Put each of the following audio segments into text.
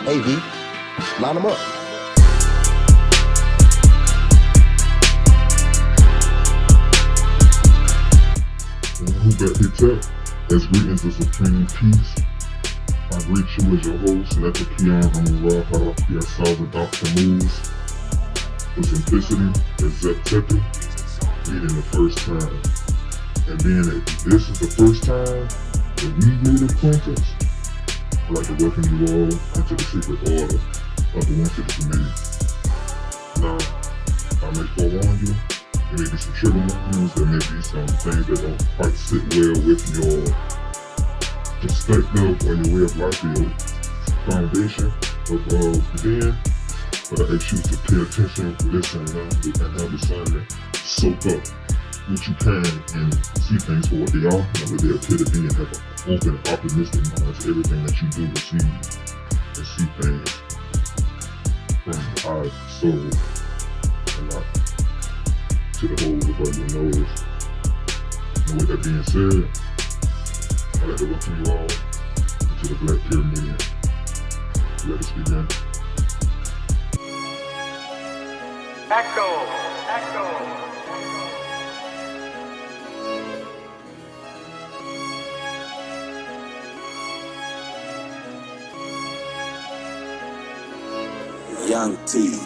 Hey, V, line them up. Who got hit up? As greetings of supreme peace, I greet you as your host, let the peon unravel, your solid Dr. moves. For simplicity, as Zep Tepe, meaning the first time. And being that this is the first time that we made acquaintance, I'd like to welcome you all into the secret order of the 150 Committee. Now, I may forewarn you, there may be some trigger warnings, there may be some things that don't quite sit well with your perspective or your way of life, your foundation of being. But I ask you to pay attention, listen, and have discernment. Soak up what you can and see things for what they are, and what they appear to be, and have an open, optimistic mind to everything that you do receive, and see things from the eye, soul, and not to the hole above your nose. And with that being said, I'd like to welcome you all to the Black Pyramidion. Let us begin. Echo. Young T.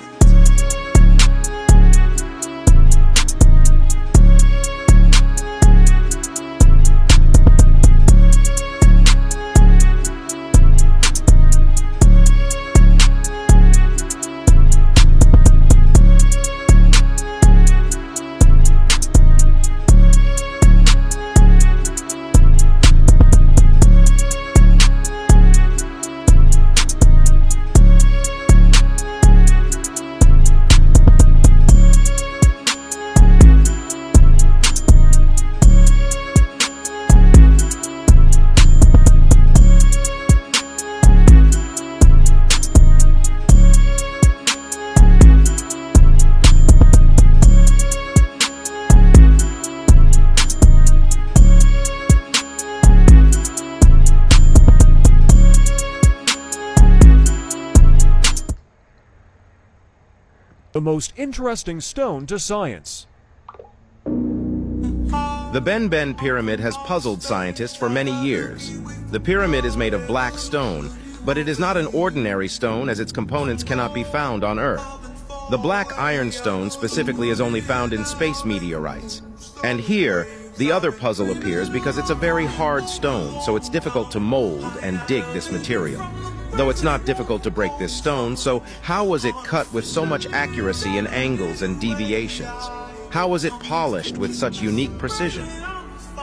The most interesting stone to science. The Ben Ben Pyramid has puzzled scientists for many years. The pyramid is made of black stone, but it is not an ordinary stone as its components cannot be found on Earth. The black ironstone specifically is only found in space meteorites. And here, the other puzzle appears because it's a very hard stone, so it's difficult to mold and dig this material. Though it's not difficult to break this stone, so how was it cut with so much accuracy in angles and deviations? How was it polished with such unique precision?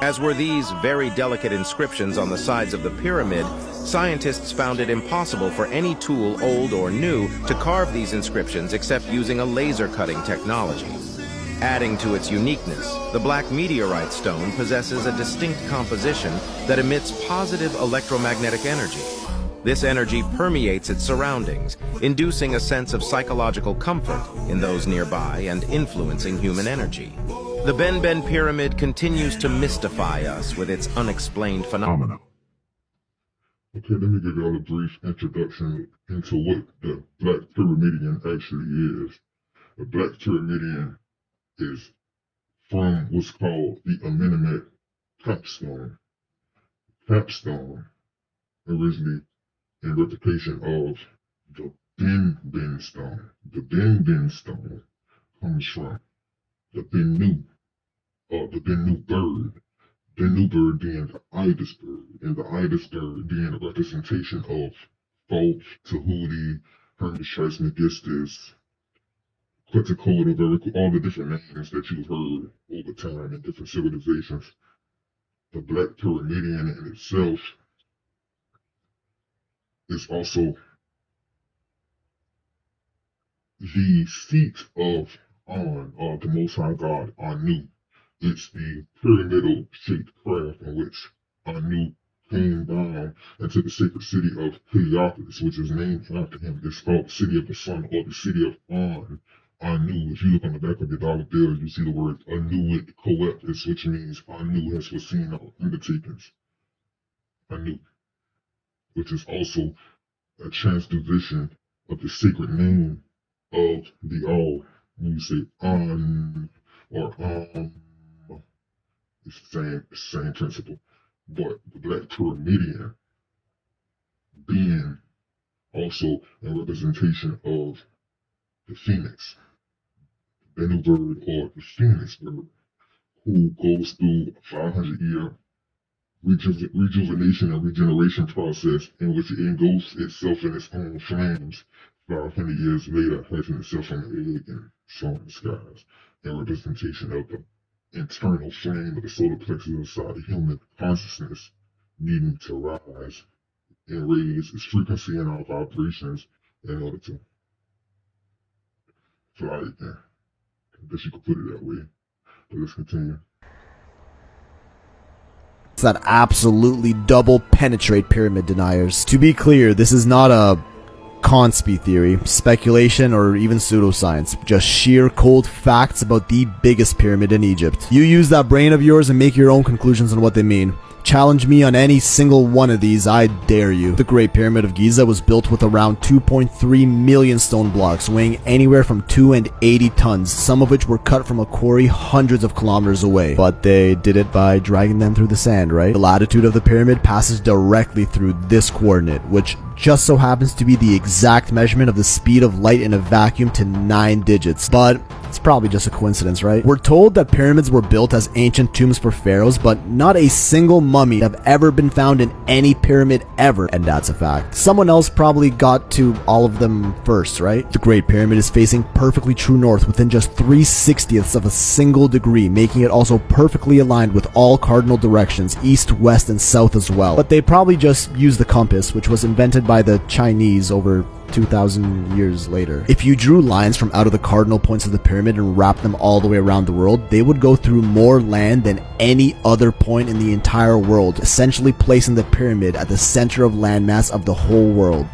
As were these very delicate inscriptions on the sides of the pyramid, scientists found it impossible for any tool, old or new, to carve these inscriptions except using a laser cutting technology. Adding to its uniqueness, the black meteorite stone possesses a distinct composition that emits positive electromagnetic energy. This energy permeates its surroundings, inducing a sense of psychological comfort in those nearby and influencing human energy. The Ben Ben Pyramid continues to mystify us with its unexplained phenomena. Okay, let me give y'all a brief introduction into what the Black Pyramidion actually is. The Black Pyramidion is from what's called the enigmatic capstone. Capstone, originally in replication of the Ben Ben stone. The Ben Ben stone comes from the Bennu bird. Bennu bird being the ibis bird, and the ibis bird being a representation of Thoth, Tahuti, Hermes Trismegistus, Quetzalcoatl, all the different names that you've heard over time in different civilizations. The Black Pyramidion in itself is also the seat of On, the Most High God, Anu. It's the pyramidal shaped craft in which Anu came down into the sacred city of Heliopolis, which is named after him. It's called the City of the Sun, or the City of On. Anu. If you look on the back of your dollar bill, you see the word Anuit Coeptus, which means Anu has foreseen our undertakings. Anu, which is also a transposition of the sacred name of the all. When you say or it's the same principle. But the black pyramidion being also a representation of the phoenix, the new bird or the phoenix bird, who goes through a 500-year rejuvenation and regeneration process in which it engulfs itself in its own flames 500 years later, hatching itself from an egg and soaring in the skies, a representation of the internal flame of the solar plexus inside the human consciousness needing to rise and raise its frequency and our vibrations in order to fly again. I guess you could put it that way. But let's continue. That absolutely double penetrate pyramid deniers. To be clear, this is not a conspiracy theory, speculation, or even pseudoscience. Just sheer cold facts about the biggest pyramid in Egypt. You use that brain of yours and make your own conclusions on what they mean. Challenge me on any single one of these, I dare you. The Great Pyramid of Giza was built with around 2.3 million stone blocks, weighing anywhere from 2 and 80 tons, some of which were cut from a quarry hundreds of kilometers away. But they did it by dragging them through the sand, right? The latitude of the pyramid passes directly through this coordinate, which just so happens to be the exact measurement of the speed of light in a vacuum to 9 digits. But it's probably just a coincidence, right? We're told that pyramids were built as ancient tombs for pharaohs, but not a single mummy have ever been found in any pyramid ever, and that's a fact. Someone else probably got to all of them first, right? The Great Pyramid is facing perfectly true north within just 3/60ths of a single degree, making it also perfectly aligned with all cardinal directions, east, west, and south as well. But they probably just used the compass, which was invented by the Chinese over 2,000 years later. If you drew lines from out of the cardinal points of the pyramid and wrapped them all the way around the world, they would go through more land than any other point in the entire world, essentially placing the pyramid at the center of landmass of the whole world.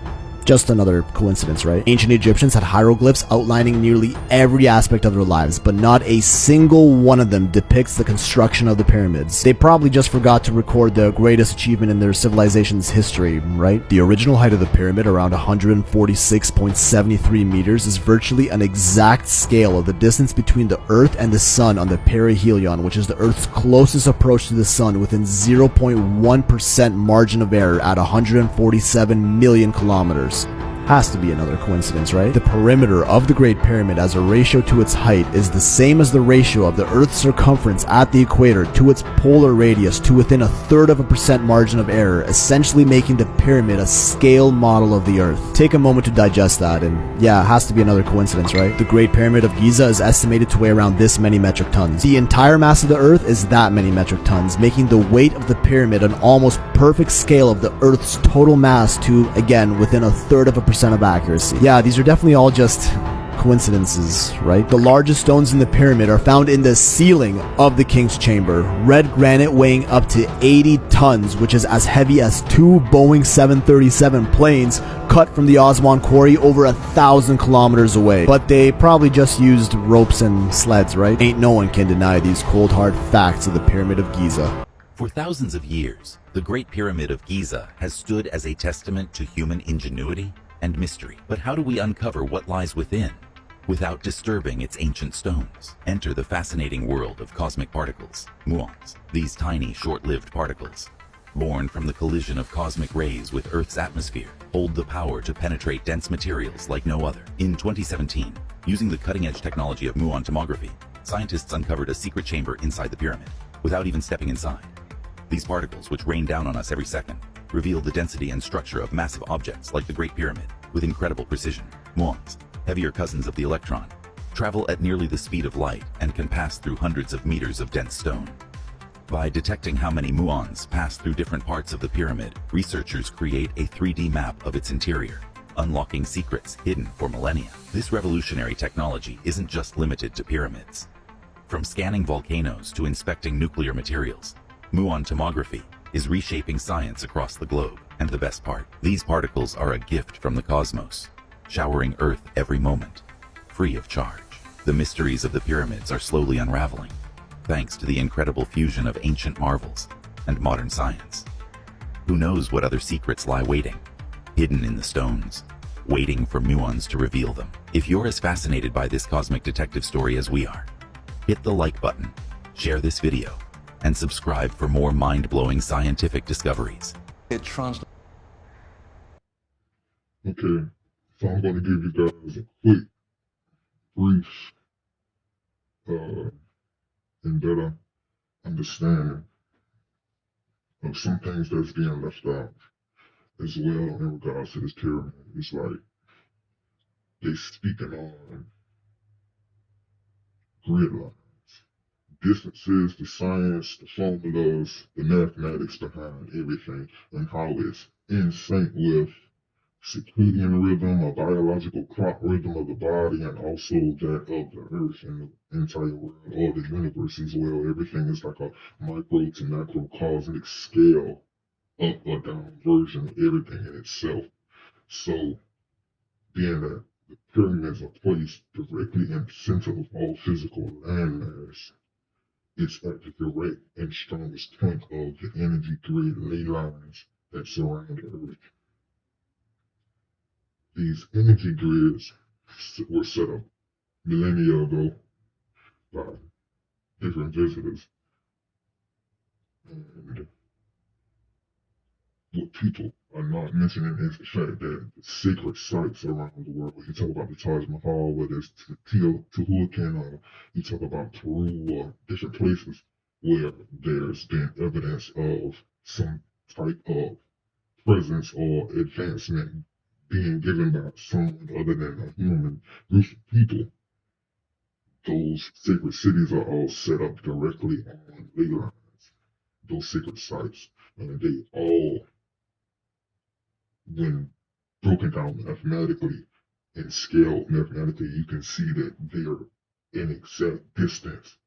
Just another coincidence, right? Ancient Egyptians had hieroglyphs outlining nearly every aspect of their lives, but not a single one of them depicts the construction of the pyramids. They probably just forgot to record the greatest achievement in their civilization's history, right? The original height of the pyramid, around 146.73 meters, is virtually an exact scale of the distance between the Earth and the Sun on the perihelion, which is the Earth's closest approach to the Sun, within 0.1% margin of error at 147 million kilometers. Has to be another coincidence, right? The perimeter of the Great Pyramid as a ratio to its height is the same as the ratio of the Earth's circumference at the equator to its polar radius to within 1/3% margin of error, essentially making the pyramid a scale model of the Earth. Take a moment to digest that, and yeah, it has to be another coincidence, right? The Great Pyramid of Giza is estimated to weigh around this many metric tons. The entire mass of the Earth is that many metric tons, making the weight of the pyramid an almost perfect scale of the Earth's total mass to, again, within 1/3% of accuracy. Yeah, these are definitely all just coincidences, right? The largest stones in the pyramid are found in the ceiling of the king's chamber. Red granite weighing up to 80 tons, which is as heavy as 2 Boeing 737 planes cut from the Aswan quarry over 1,000 kilometers away. But they probably just used ropes and sleds, right? Ain't no one can deny these cold hard facts of the Pyramid of Giza. For thousands of years, the Great Pyramid of Giza has stood as a testament to human ingenuity and mystery. But how do we uncover what lies within without disturbing its ancient stones? Enter the fascinating world of cosmic particles, muons. These tiny, short-lived particles, born from the collision of cosmic rays with Earth's atmosphere, hold the power to penetrate dense materials like no other. In 2017, using the cutting-edge technology of muon tomography, scientists uncovered a secret chamber inside the pyramid without even stepping inside. These particles, which rain down on us every second, reveal the density and structure of massive objects like the Great Pyramid with incredible precision. Muons, heavier cousins of the electron, travel at nearly the speed of light and can pass through hundreds of meters of dense stone. By detecting how many muons pass through different parts of the pyramid, researchers create a 3D map of its interior, unlocking secrets hidden for millennia. This revolutionary technology isn't just limited to pyramids. From scanning volcanoes to inspecting nuclear materials, muon tomography is reshaping science across the globe. And the best part, these particles are a gift from the cosmos, showering Earth every moment, free of charge. The mysteries of the pyramids are slowly unraveling, thanks to the incredible fusion of ancient marvels and modern science. Who knows what other secrets lie waiting hidden in the stones, waiting for muons to reveal them. If you're as fascinated by this cosmic detective story as we are, hit the like button, share this video, and subscribe for more mind-blowing scientific discoveries. Okay, so I'm going to give you guys a quick, brief, and better understanding of some things that's being left out as well in regards to this pyramid. It's like they speaking on grid lines, distances, the science, the formulas, the mathematics behind everything, and how it's in sync with circadian rhythm, a biological clock rhythm of the body, and also that of the earth and the entire world, or the universe as well. Everything is like a micro to macrocosmic scale, up or down version of everything in itself. So, being that the pyramids are placed directly in the center of all physical landmass, it's at the direct and strongest point of the energy grid ley lines that surround the earth. These energy grids were set up millennia ago by different visitors. And what people are not mentioning is the fact that the sacred sites around the world, you talk about the Taj Mahal, whether it's Teotihuacan, or you talk about Peru, or different places where there's been evidence of some type of presence or advancement being given by someone other than a human group of people. Those sacred cities are all set up directly on ley lines, those sacred sites, and they all, when broken down mathematically and scaled mathematically, you can see that they're in exact distance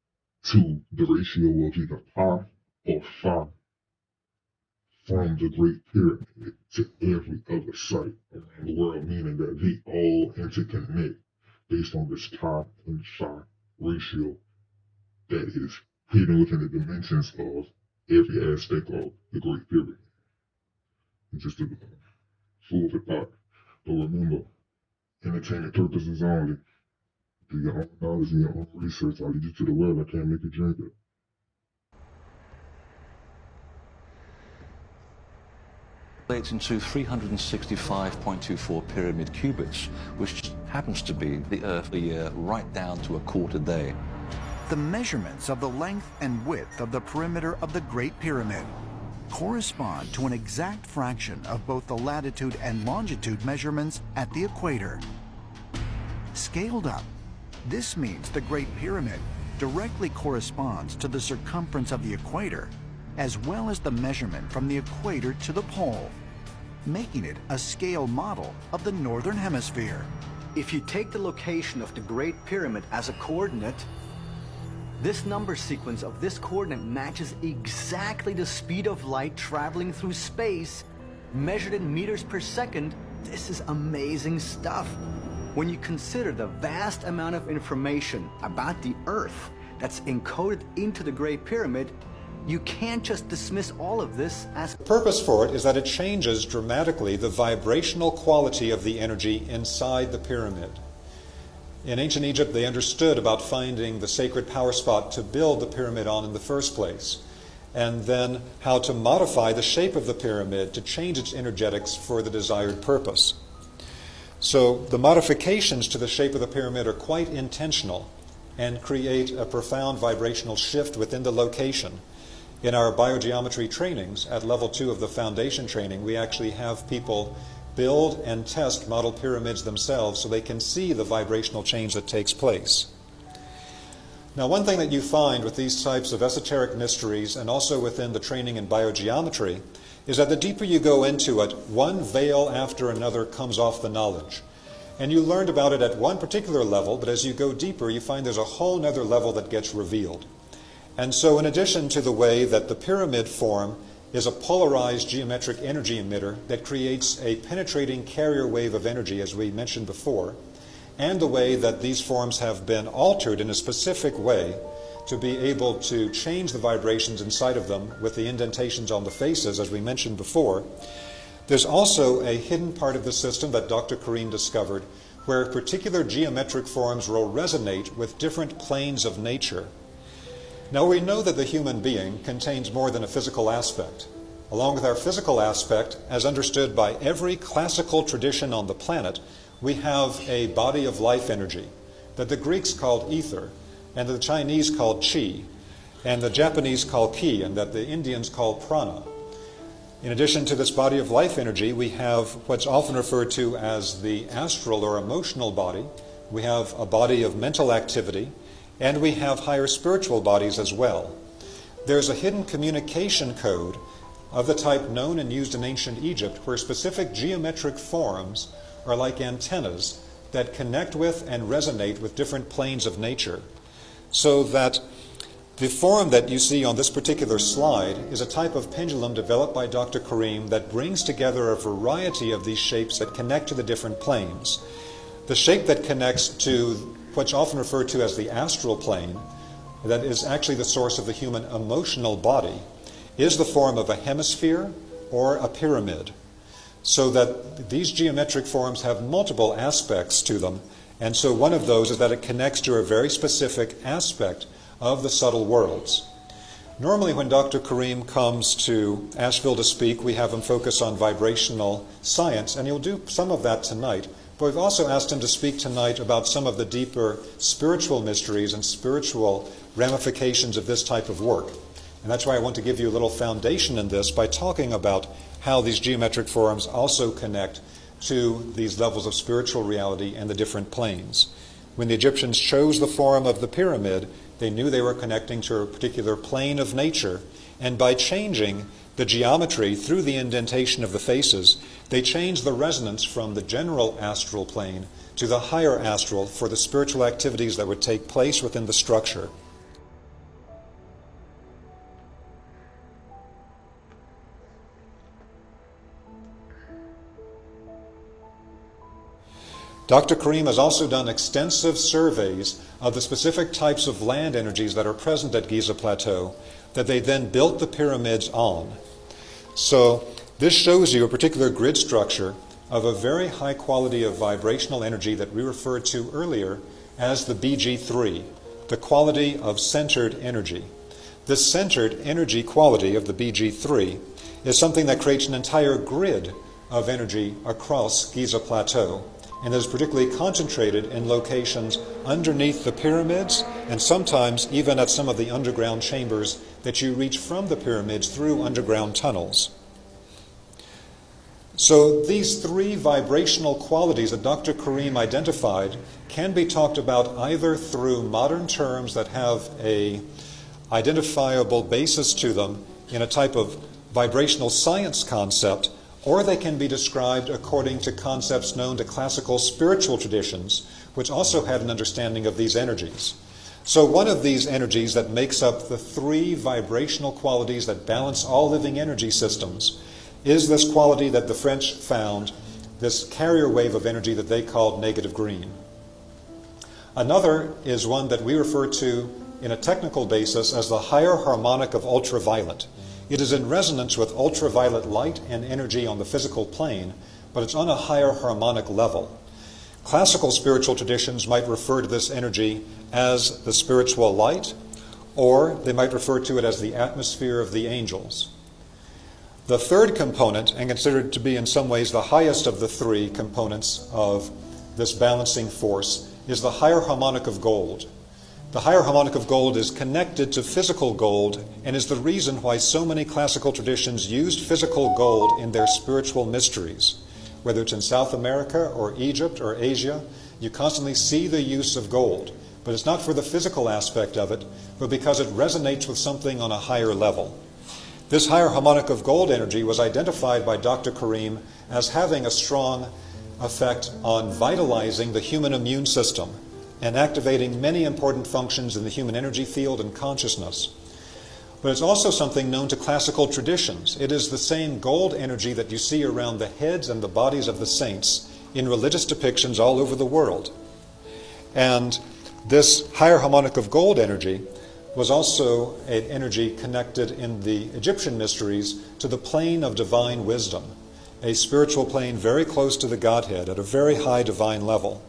to the ratio of either pi or phi from the Great Pyramid to every other site around the world, meaning that they all interconnect based on this pi and phi ratio that is hidden within the dimensions of every aspect of the Great Pyramid. And just a fool for thought. But remember, entertainment purposes only. Do your own knowledge and your own research. I lead you to the well. I can't make you drink it. Relates into 365.24 pyramid cubits, which happens to be the Earth a year right down to a quarter day. The measurements of the length and width of the perimeter of the Great Pyramid correspond to an exact fraction of both the latitude and longitude measurements at the equator. Scaled up, this means the Great Pyramid directly corresponds to the circumference of the equator, as well as the measurement from the equator to the pole, making it a scale model of the Northern Hemisphere. If you take the location of the Great Pyramid as a coordinate, this number sequence of this coordinate matches exactly the speed of light traveling through space, measured in meters per second. This is amazing stuff. When you consider the vast amount of information about the Earth that's encoded into the Great Pyramid, you can't just dismiss all of this as... The purpose for it is that it changes dramatically the vibrational quality of the energy inside the pyramid. In ancient Egypt, they understood about finding the sacred power spot to build the pyramid on in the first place, and then how to modify the shape of the pyramid to change its energetics for the desired purpose. So the modifications to the shape of the pyramid are quite intentional and create a profound vibrational shift within the location. In our biogeometry trainings, at level 2 of the foundation training, we actually have people build and test model pyramids themselves so they can see the vibrational change that takes place. Now, one thing that you find with these types of esoteric mysteries, and also within the training in biogeometry, is that the deeper you go into it, one veil after another comes off the knowledge. And you learned about it at one particular level, but as you go deeper, you find there's a whole nother level that gets revealed. And so in addition to the way that the pyramid form is a polarized geometric energy emitter that creates a penetrating carrier wave of energy, as we mentioned before, and the way that these forms have been altered in a specific way to be able to change the vibrations inside of them with the indentations on the faces, as we mentioned before, There's also a hidden part of the system that Dr. Karim discovered where particular geometric forms will resonate with different planes of nature. Now we know that the human being contains more than a physical aspect. Along with our physical aspect, as understood by every classical tradition on the planet, we have a body of life energy that the Greeks called ether, and that the Chinese called chi, and the Japanese call ki, and that the Indians call prana. In addition to this body of life energy, we have what's often referred to as the astral or emotional body. We have a body of mental activity, and we have higher spiritual bodies as well. There's a hidden communication code of the type known and used in ancient Egypt, where specific geometric forms are like antennas that connect with and resonate with different planes of nature. So that the form that you see on this particular slide is a type of pendulum developed by Dr. Karim that brings together a variety of these shapes that connect to the different planes. The shape that connects to what's often referred to as the astral plane, that is actually the source of the human emotional body, is the form of a hemisphere or a pyramid. So that these geometric forms have multiple aspects to them, and so one of those is that it connects to a very specific aspect of the subtle worlds. Normally when Dr. Karim comes to Asheville to speak, we have him focus on vibrational science, and he'll do some of that tonight. But we've also asked him to speak tonight about some of the deeper spiritual mysteries and spiritual ramifications of this type of work. And that's why I want to give you a little foundation in this by talking about how these geometric forms also connect to these levels of spiritual reality and the different planes. When the Egyptians chose the form of the pyramid, they knew they were connecting to a particular plane of nature, and by changing the geometry through the indentation of the faces, they changed the resonance from the general astral plane to the higher astral for the spiritual activities that would take place within the structure. Dr. Karim has also done extensive surveys of the specific types of land energies that are present at Giza Plateau that they then built the pyramids on. So this shows you a particular grid structure of a very high quality of vibrational energy that we referred to earlier as the BG3, the quality of centered energy. This centered energy quality of the BG3 is something that creates an entire grid of energy across Giza Plateau, and is particularly concentrated in locations underneath the pyramids and sometimes even at some of the underground chambers that you reach from the pyramids through underground tunnels. So these three vibrational qualities that Dr. Karim identified can be talked about either through modern terms that have a identifiable basis to them in a type of vibrational science concept, or they can be described according to concepts known to classical spiritual traditions, which also had an understanding of these energies. So one of these energies that makes up the three vibrational qualities that balance all living energy systems is this quality that the French found, this carrier wave of energy that they called negative green. Another is one that we refer to in a technical basis as the higher harmonic of ultraviolet. It is in resonance with ultraviolet light and energy on the physical plane, but it's on a higher harmonic level. Classical spiritual traditions might refer to this energy as the spiritual light, or they might refer to it as the atmosphere of the angels. The third component, and considered to be in some ways the highest of the three components of this balancing force, is the higher harmonic of gold. The higher harmonic of gold is connected to physical gold and is the reason why so many classical traditions used physical gold in their spiritual mysteries. Whether it's in South America or Egypt or Asia, you constantly see the use of gold. But it's not for the physical aspect of it, but because it resonates with something on a higher level. This higher harmonic of gold energy was identified by Dr. Karim as having a strong effect on vitalizing the human immune system and activating many important functions in the human energy field and consciousness. But it's also something known to classical traditions. It is the same gold energy that you see around the heads and the bodies of the saints in religious depictions all over the world. And this higher harmonic of gold energy was also an energy connected in the Egyptian mysteries to the plane of divine wisdom. a spiritual plane very close to the Godhead at a very high divine level.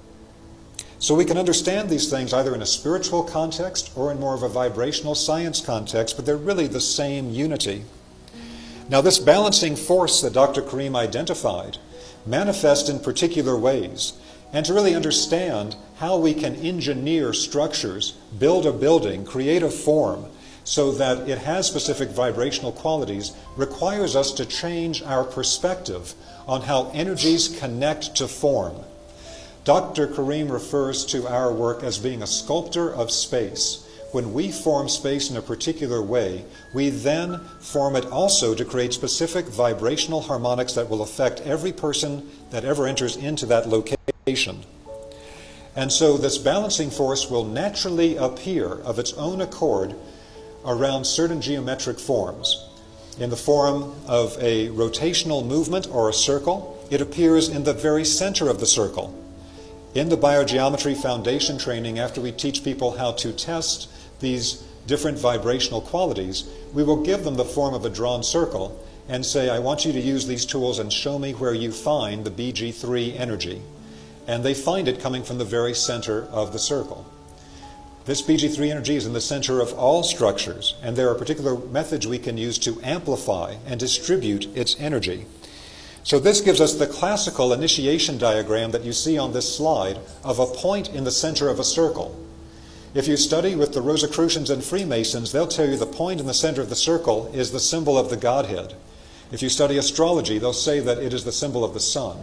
So we can understand these things either in a spiritual context or in more of a vibrational science context, but they're really the same unity. Now, this balancing force that Dr. Karim identified manifests in particular ways. And to really understand how we can engineer structures, build a building, create a form, so that it has specific vibrational qualities, requires us to change our perspective on how energies connect to form. Dr. Karim refers to our work as being a sculptor of space. When we form space in a particular way, we then form it also to create specific vibrational harmonics that will affect every person that ever enters into that location. And so this balancing force will naturally appear of its own accord around certain geometric forms. In the form of a rotational movement or a circle, it appears in the very center of the circle. In the biogeometry foundation training, after we teach people how to test these different vibrational qualities, we will give them the form of a drawn circle and say, I want you to use these tools and show me where you find the BG3 energy. And they find it coming from the very center of the circle. This BG3 energy is in the center of all structures, and there are particular methods we can use to amplify and distribute its energy. So this gives us the classical initiation diagram that you see on this slide of a point in the center of a circle. If you study with the Rosicrucians and Freemasons, they'll tell you the point in the center of the circle is the symbol of the Godhead. If you study astrology, they'll say that it is the symbol of the sun.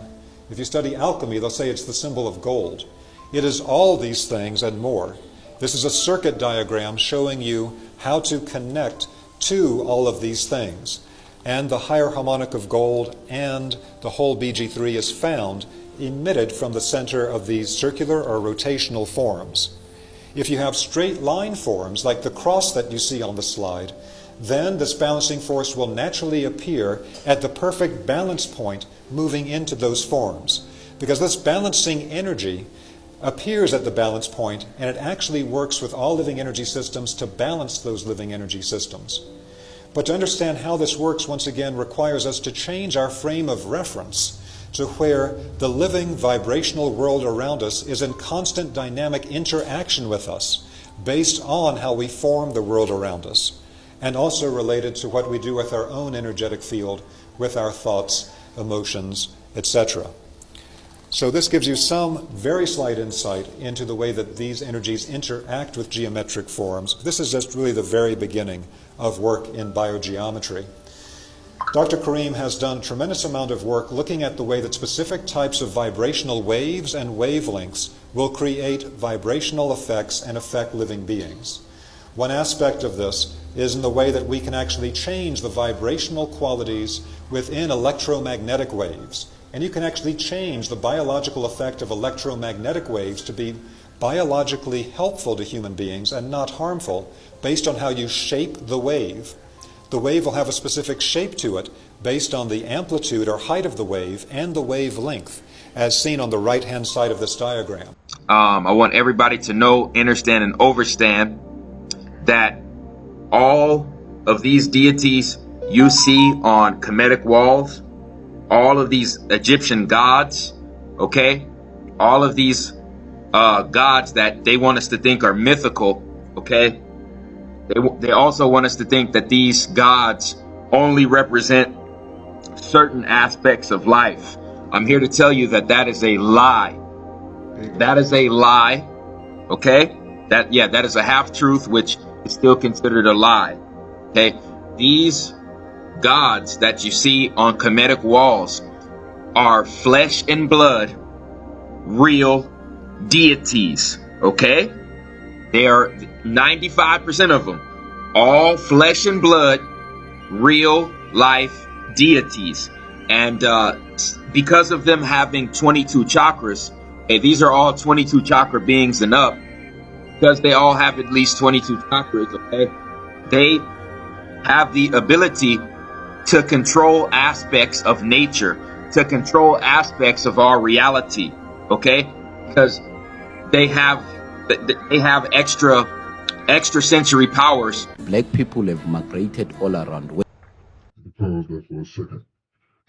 If you study alchemy, they'll say it's the symbol of gold. It is all these things and more. This is a circuit diagram showing you how to connect to all of these things. And the higher harmonic of gold and the whole BG3 is found emitted from the center of these circular or rotational forms. If you have straight line forms, like the cross that you see on the slide, then this balancing force will naturally appear at the perfect balance point moving into those forms. Because this balancing energy appears at the balance point, and it actually works with all living energy systems to balance those living energy systems. But to understand how this works, once again, requires us to change our frame of reference to where the living vibrational world around us is in constant dynamic interaction with us, based on how we form the world around us, and also related to what we do with our own energetic field, with our thoughts, emotions, etc. So this gives you some very slight insight into the way that these energies interact with geometric forms. This is just really the very beginning of work in biogeometry. Dr. Karim has done a tremendous amount of work looking at the way that specific types of vibrational waves and wavelengths will create vibrational effects and affect living beings. One aspect of this is in the way that we can actually change the vibrational qualities within electromagnetic waves. And you can actually change the biological effect of electromagnetic waves to be biologically helpful to human beings and not harmful based on how you shape the wave. The wave will have a specific shape to it based on the amplitude or height of the wave and the wavelength, as seen on the right-hand side of this diagram. I want everybody to know, understand, and overstand that all of these deities you see on Kemetic walls, all of these Egyptian gods, okay, all of these gods that they want us to think are mythical, okay, they also want us to think that these gods only represent certain aspects of life. I'm here to tell you that that is a lie. That is a lie, okay? That is a half-truth, which is still considered a lie, okay? These gods that you see on Kemetic walls are flesh and blood, real deities, okay? They are 95% of them, all flesh and blood, real life deities. And because of them having 22 chakras, these are all 22 chakra beings and up, because they all have at least 22 chakras, okay? They have the ability to control aspects of nature, to control aspects of our reality, okay? Because they have extra sensory powers. Black people have migrated all around. Pause that for a second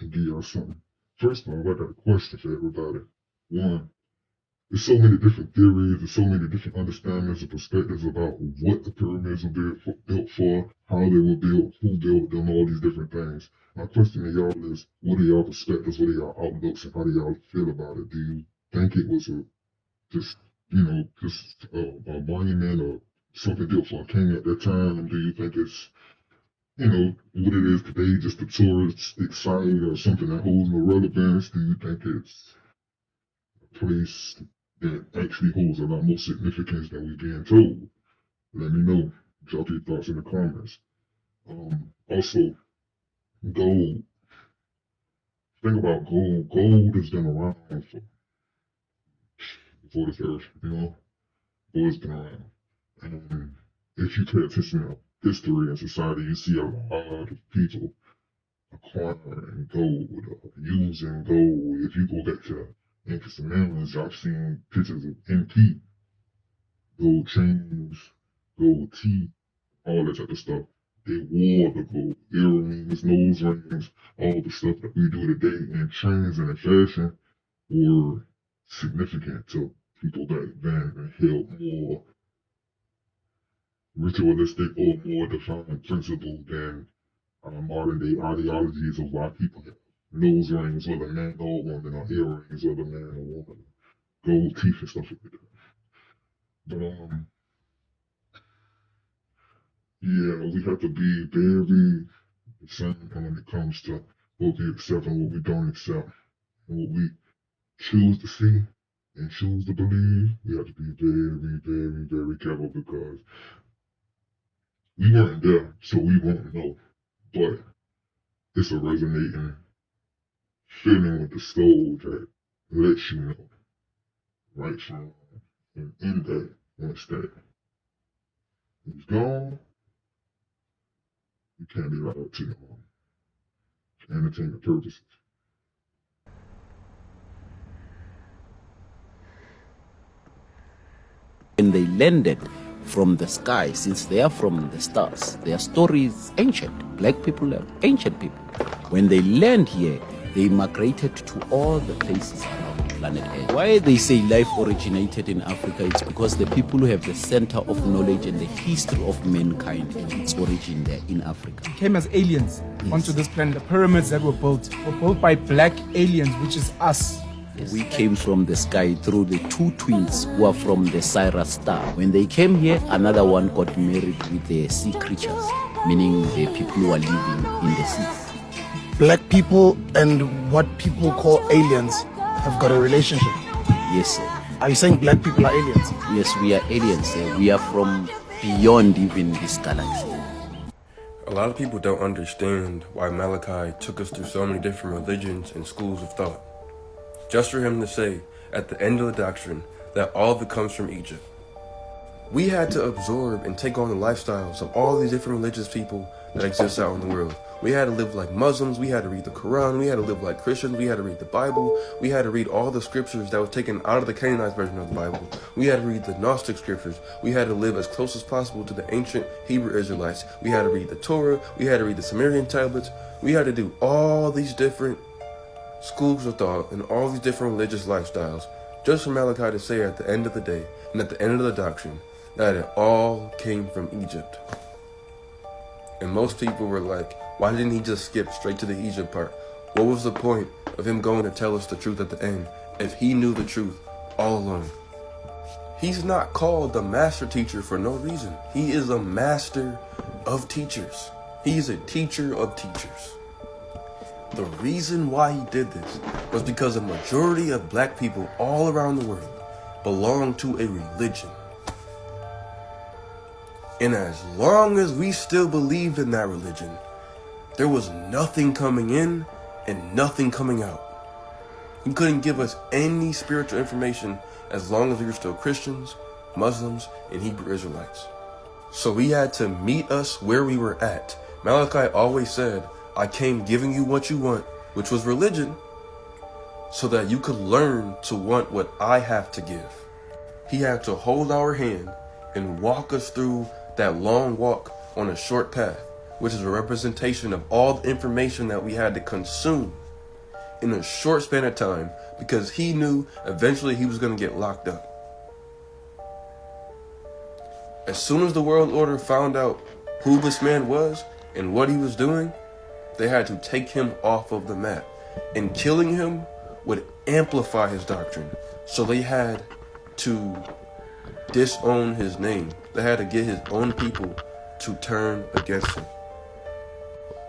and give y'all something first off, I got a question for everybody. One, there's so many different theories, there's so many different understandings and perspectives about what the pyramids were built for, how they were built, who built them, all these different things. My question to y'all is, what are y'all perspectives, what are y'all outlooks, and how do y'all feel about it? Do you think it was just a monument or something built for a king at that time? Do you think it's, what it is today, just a touristic site or something that holds no relevance? Do you think it's a place that actually holds a lot more significance than we're being told? Let me know. Drop your thoughts in the comments. Also, gold. Think about gold. Gold has been around before this earth, before it's been around. And if you pay attention to history and society, you see a lot of people acquiring gold, using gold. If you go back to ancient Sumerians, I've seen pictures of NP, gold chains, gold teeth, all that type of stuff. They wore the gold, earrings, nose rings, all the stuff that we do today in trends and in fashion were significant to people back then and held more ritualistic or more defined principles than modern day ideologies of why people have nose rings, whether man or woman, or earrings, whether man or woman, gold teeth and stuff like that. But yeah, we have to be very discerning when it comes to what we accept and what we don't accept, and what we choose to see and choose to believe. We have to be very, very, very careful because we weren't there, so we won't know. But it's a resonating feeling with the soul that lets you know right from wrong. And in that, once that is gone, you can't be allowed to no more. For entertainment purposes. When they landed from the sky, since they are from the stars, their story is ancient. Black people are ancient people. When they land here, they migrated to all the places around planet Earth. Why they say life originated in Africa, it's because the people who have the center of knowledge and the history of mankind and its origin there in Africa. Came as aliens onto this planet. The pyramids that were built by black aliens, which is us. Yes. We came from the sky through the two twins who are from the Sirius star. When they came here, another one got married with the sea creatures, meaning the people who are living in the seas. Black people and what people call aliens have got a relationship. Yes, sir. Are you saying black people are aliens? Yes, we are aliens, sir. We are from beyond even this galaxy. A lot of people don't understand why Malachi took us through so many different religions and schools of thought. Just for him to say, at the end of the doctrine, that all of it comes from Egypt. We had to absorb and take on the lifestyles of all these different religious people that exist out in the world. We had to live like Muslims, we had to read the Quran, we had to live like Christians, we had to read the Bible, we had to read all the scriptures that was taken out of the canonized version of the Bible. We had to read the Gnostic scriptures. We had to live as close as possible to the ancient Hebrew Israelites. We had to read the Torah, we had to read the Sumerian tablets. We had to do all these different schools of thought and all these different religious lifestyles, just for Malachi to say at the end of the day and at the end of the doctrine that it all came from Egypt. And most people were like, why didn't he just skip straight to the Egypt part? What was the point of him going to tell us the truth at the end if he knew the truth all along? He's not called the master teacher for no reason. He is a master of teachers. He's a teacher of teachers. The reason why he did this was because a majority of black people all around the world belong to a religion. And as long as we still believed in that religion, there was nothing coming in and nothing coming out. He couldn't give us any spiritual information as long as we were still Christians, Muslims, and Hebrew Israelites. So he had to meet us where we were at. Malachi always said, I came giving you what you want, which was religion, so that you could learn to want what I have to give. He had to hold our hand and walk us through that long walk on a short path, which is a representation of all the information that we had to consume in a short span of time because he knew eventually he was going to get locked up. As soon as the world order found out who this man was and what he was doing, they had to take him off of the map. And killing him would amplify his doctrine. So they had to disown his name. They had to get his own people to turn against him.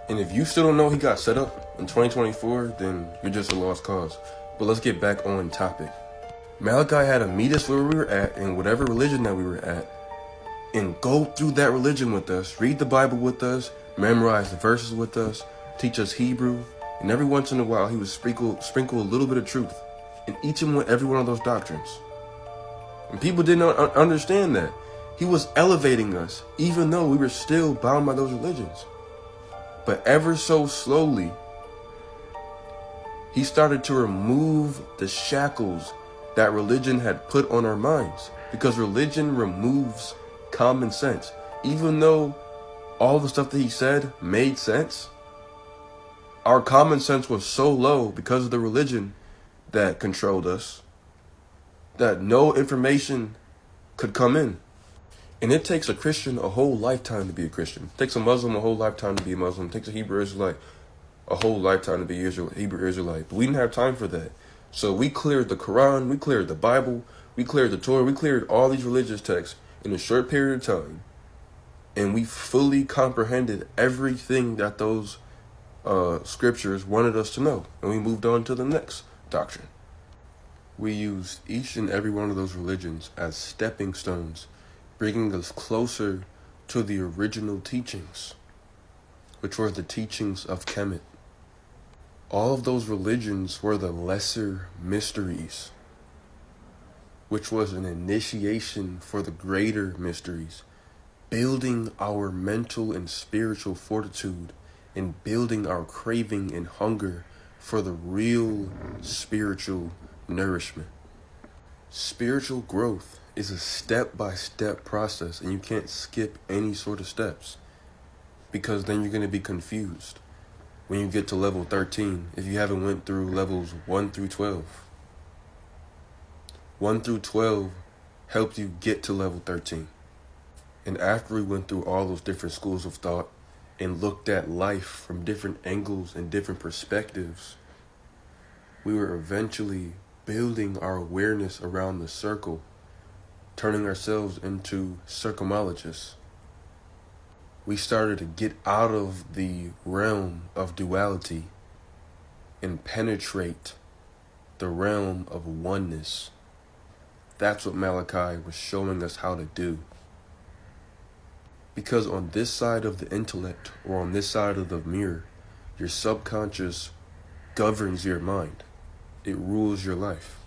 And if you still don't know he got set up in 2024, then you're just a lost cause. But let's get back on topic. Malachi had to meet us where we were at in whatever religion that we were at and go through that religion with us, read the Bible with us, memorize the verses with us, teach us Hebrew, and every once in a while he would sprinkle a little bit of truth in each and every one of those doctrines. And people didn't understand that. He was elevating us, even though we were still bound by those religions. But ever so slowly, he started to remove the shackles that religion had put on our minds. Because religion removes common sense. Even though all the stuff that he said made sense, our common sense was so low because of the religion that controlled us that no information could come in. And it takes a Christian a whole lifetime to be a Christian. It takes a Muslim a whole lifetime to be a Muslim. It takes a Hebrew Israelite a whole lifetime to be Hebrew Israelite. But we didn't have time for that. So we cleared the Quran, we cleared the Bible, we cleared the Torah, we cleared all these religious texts in a short period of time. And we fully comprehended everything that those scriptures wanted us to know. And we moved on to the next doctrine. We used each and every one of those religions as stepping stones, bringing us closer to the original teachings, which were the teachings of Kamit. All of those religions were the lesser mysteries, which was an initiation for the greater mysteries, building our mental and spiritual fortitude and building our craving and hunger for the real spiritual nourishment. Spiritual growth is a step-by-step process, and you can't skip any sort of steps because then you're going to be confused when you get to level 13 if you haven't went through levels 1 through 12. 1 through 12 helped you get to level 13. And after we went through all those different schools of thought and looked at life from different angles and different perspectives, we were eventually building our awareness around the circle, turning ourselves into circumologists. We started to get out of the realm of duality and penetrate the realm of oneness. That's what Malachi was showing us how to do. Because on this side of the intellect, or on this side of the mirror, your subconscious governs your mind. It rules your life.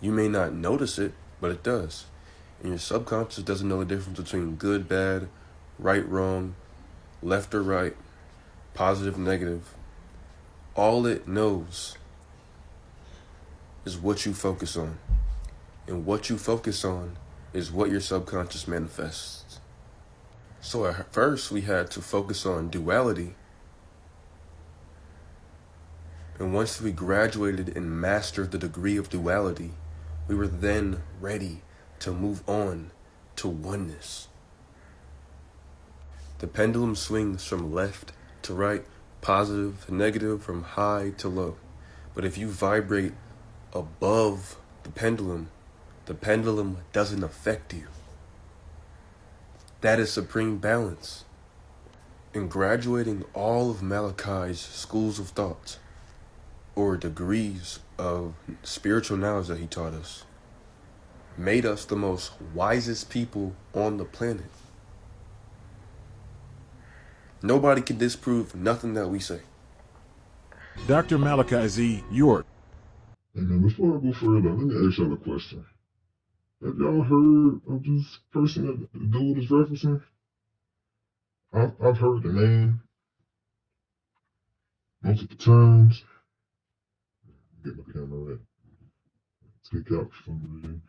You may not notice it, but it does. And your subconscious doesn't know the difference between good, bad, right, wrong, left or right, positive, negative. All it knows is what you focus on. And what you focus on is what your subconscious manifests. So at first we had to focus on duality. And once we graduated and mastered the degree of duality, we were then ready to move on to oneness. The pendulum swings from left to right, positive to negative, from high to low. But if you vibrate above the pendulum doesn't affect you. That is supreme balance. In graduating all of Malachi's schools of thought, or degrees of spiritual knowledge that he taught us, made us the most wisest people on the planet. Nobody can disprove nothing that we say. Dr. Malachi Z. York. And before I go further, let me ask y'all a question. Have y'all heard of this person that the dude is referencing? I've heard the name multiple times. Get my camera right. Take out for some reason.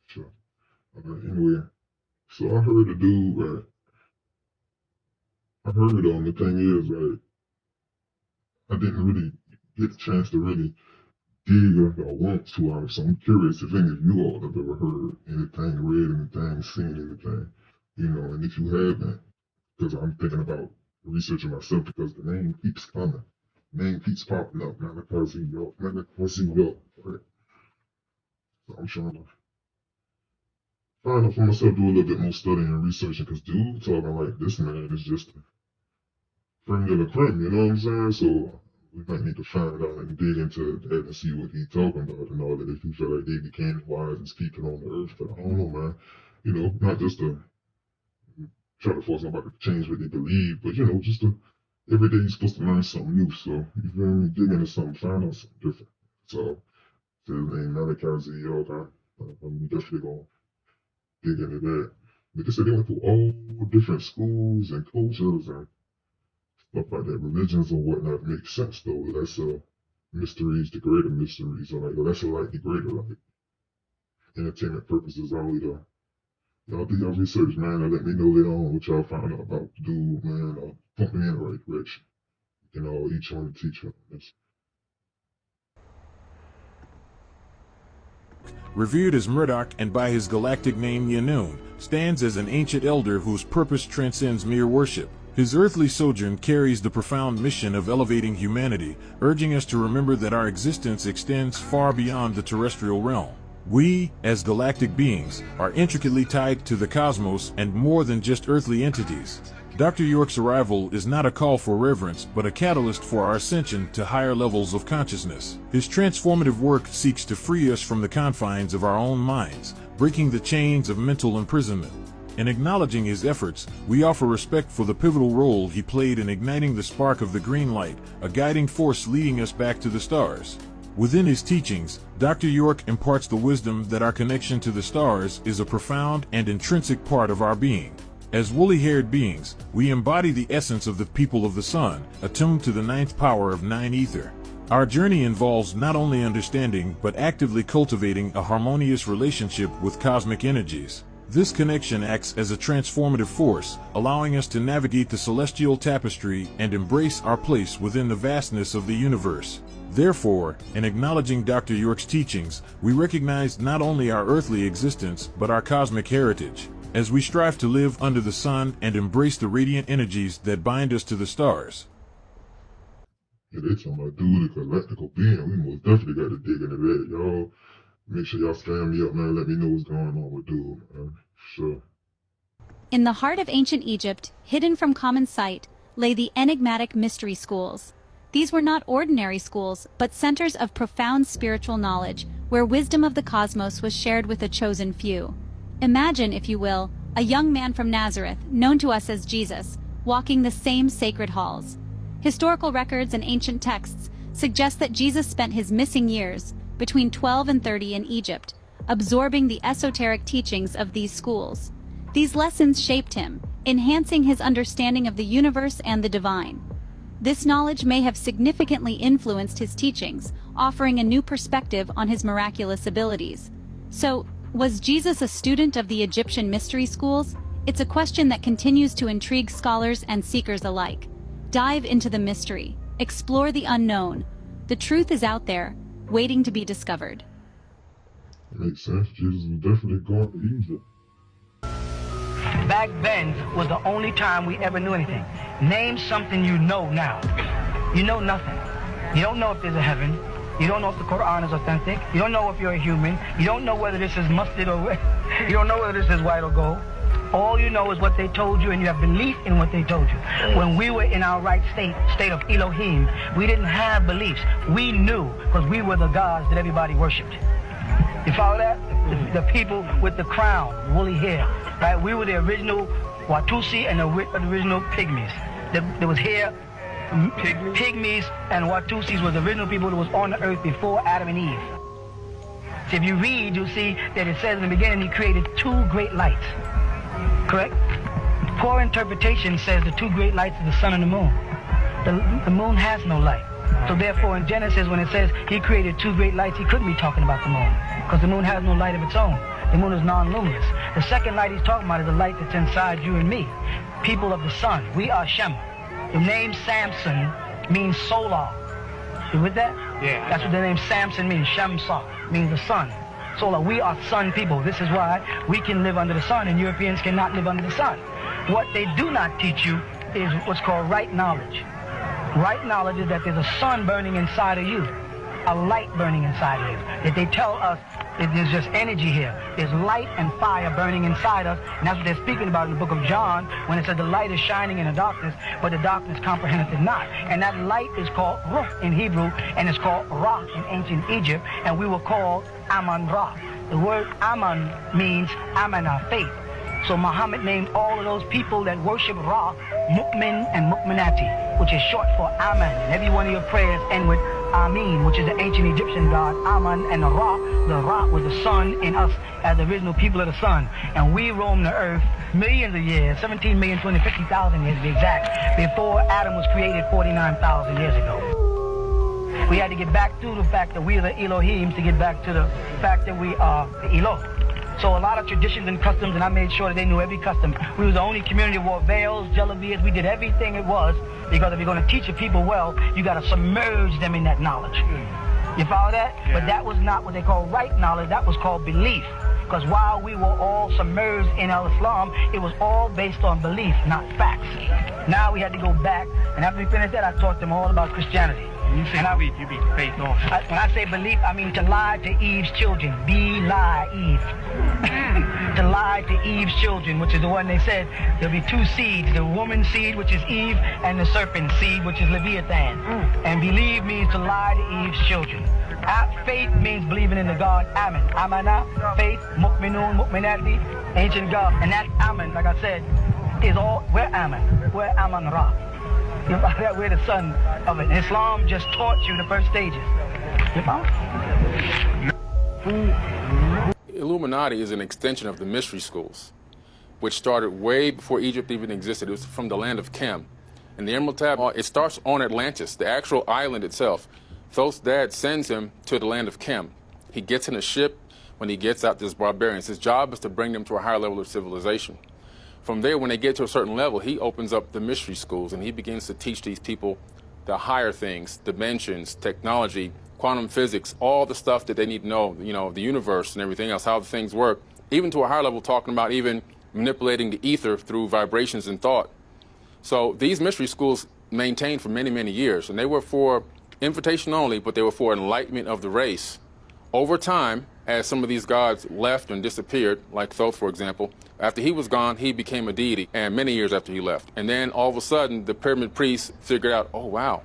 Sure. Okay, anyway. So I heard the dude, I heard it on. The thing is, like, I didn't really get the chance to really dig or want to on it, so I'm curious if any of you all have ever heard anything, read anything, seen anything, you know, and if you haven't, because I'm thinking about researching myself because the name keeps coming. Name keeps popping up, Mysteriez, right? So I'm trying to find out for myself, do a little bit more studying and researching, because dude talking like this man is just a creme de la creme, you know what I'm saying? So we might need to find out and dig into that and see what he's talking about and all that, if he feel like they became wise and speaking on the earth. But I don't know, man. You know, not just to try to force somebody to change what they believe, but you know, just to, every day you're supposed to learn something new. So you feel me? Dig into something, find out something different. So his name Mysteriez, I'm definitely gonna dig into that. But they said they went through all different schools and cultures and stuff like that, religions and whatnot. Makes sense though. That's mysteries, the greater mysteries, or like lesser like the greater, like entertainment purposes only. Y'all do your research, man, and let me know later on what y'all found out about the dude, man. Pump me in the right direction. You know, each one to teach one. Revered as Murdoch and by his galactic name Yanun, stands as an ancient elder whose purpose transcends mere worship. His earthly sojourn carries the profound mission of elevating humanity, urging us to remember that our existence extends far beyond the terrestrial realm. We, as galactic beings, are intricately tied to the cosmos and more than just earthly entities. Dr. York's arrival is not a call for reverence, but a catalyst for our ascension to higher levels of consciousness. His transformative work seeks to free us from the confines of our own minds, breaking the chains of mental imprisonment. In acknowledging his efforts, we offer respect for the pivotal role he played in igniting the spark of the green light, a guiding force leading us back to the stars. Within his teachings, Dr. York imparts the wisdom that our connection to the stars is a profound and intrinsic part of our being. As woolly-haired beings, we embody the essence of the people of the sun, attuned to the ninth power of nine ether. Our journey involves not only understanding but actively cultivating a harmonious relationship with cosmic energies. This connection acts as a transformative force, allowing us to navigate the celestial tapestry and embrace our place within the vastness of the universe. Therefore, in acknowledging Dr. York's teachings, we recognize not only our earthly existence but our cosmic heritage. As we strive to live under the sun and embrace the radiant energies that bind us to the stars. Yeah, they talking about dude, a galactical being. We most definitely got to dig into that, y'all. Make sure y'all spam me up, man. Let me know what's going on with dude, man. Sure. In the heart of ancient Egypt, hidden from common sight, lay the enigmatic mystery schools. These were not ordinary schools, but centers of profound spiritual knowledge, where wisdom of the cosmos was shared with a chosen few. Imagine, if you will, a young man from Nazareth, known to us as Jesus, walking the same sacred halls. Historical records and ancient texts suggest that Jesus spent his missing years, between 12 and 30, in Egypt, absorbing the esoteric teachings of these schools. These lessons shaped him, enhancing his understanding of the universe and the divine. This knowledge may have significantly influenced his teachings, offering a new perspective on his miraculous abilities. So, was Jesus a student of the Egyptian mystery schools? It's a question that continues to intrigue scholars and seekers alike. Dive into the mystery, explore the unknown. The truth is out there, waiting to be discovered. Makes sense. Jesus was definitely going to Egypt. Back then was the only time we ever knew anything. Name something you know now. You know nothing. You don't know if there's a heaven. You don't know if the Quran is authentic. You don't know if you're a human. You don't know whether this is mustard or you don't know whether this is white or gold. All you know is what they told you, and you have belief in what they told you. When we were in our right state of Elohim, we didn't have beliefs. We knew because we were the gods that everybody worshipped. You follow that? The people with the crown, woolly hair, right? We were the original Watusi and the original Pygmies. There was hair. Pygmies and Watusis were the original people that was on the earth before Adam and Eve. So if you read, you'll see that it says in the beginning he created two great lights. Correct? Poor interpretation says the two great lights are the sun and the moon. The moon has no light. So therefore in Genesis when it says he created two great lights, he couldn't be talking about the moon. Because the moon has no light of its own. The moon is non-luminous. The second light he's talking about is the light that's inside you and me. people of the sun. We are Shem. The name Samson means solar. You with that? Yeah. That's what the name Samson means. Shamsa means the sun. Solar. We are sun people. This is why we can live under the sun and Europeans cannot live under the sun. What they do not teach you is what's called right knowledge. Right knowledge is that there's a sun burning inside of you, a light burning inside of you. That they tell us that there's just energy here. There's light and fire burning inside us, and that's what they're speaking about in the book of John when it said the light is shining in the darkness, but the darkness comprehendeth it not. And that light is called Ruh in Hebrew, and it's called Ra in ancient Egypt, and we were called Aman Ra. The word Aman means Amana, faith. So Muhammad named all of those people that worship Ra, Mu'min and Mu'minati, which is short for Aman. And every one of your prayers end with Amin, which is the ancient Egyptian god Aman, and the Ra was the sun in us as the original people of the sun. And we roam the earth millions of years, 17,250,000 years to be exact, before Adam was created 49,000 years ago. We had to get back to the fact that we are the Elohim to get back to the fact that we are the Eloh. So a lot of traditions and customs, and I made sure that they knew every custom. We was the only community that wore veils, jalabias. We did everything it was, because if you're going to teach the people well, you got to submerge them in that knowledge. You follow that? Yeah. But that was not what they call right knowledge. That was called belief. Because while we were all submerged in Islam, it was all based on belief, not facts. Now we had to go back, and after we finished that, I taught them all about Christianity. When you say belief, you mean faith also. When I say belief, I mean to lie to Eve's children. Lie, Eve. To lie to Eve's children, which is the one they said, there'll be two seeds, the woman's seed, which is Eve, and the serpent's seed, which is Leviathan. And believe means to lie to Eve's children. Faith means believing in the God Amen. Amana, faith, Mu'minun, Mu'minati, ancient God. And that Amen, like I said, is all, we're Amen. We're Aman Ra. You know, we're the son of it. Islam just taught you the first stages. You follow? Illuminati is an extension of the mystery schools, which started way before Egypt even existed. It was from the land of Kem. And the Emerald Tab, it starts on Atlantis, the actual island itself. Thoth's dad sends him to the land of Kem. He gets in a ship. When he gets out, there's barbarians. His job is to bring them to a higher level of civilization. From there, when they get to a certain level, he opens up the mystery schools, and he begins to teach these people the higher things, dimensions, technology, quantum physics, all the stuff that they need to know, you know, the universe and everything else, how the things work, even to a higher level, talking about even manipulating the ether through vibrations and thought. So these mystery schools maintained for many, many years, and they were for invitation only, but they were for enlightenment of the race. Over time, as some of these gods left and disappeared, like Thoth, for example, after he was gone, he became a deity, and many years after he left. And then all of a sudden, the pyramid priests figured out, oh, wow,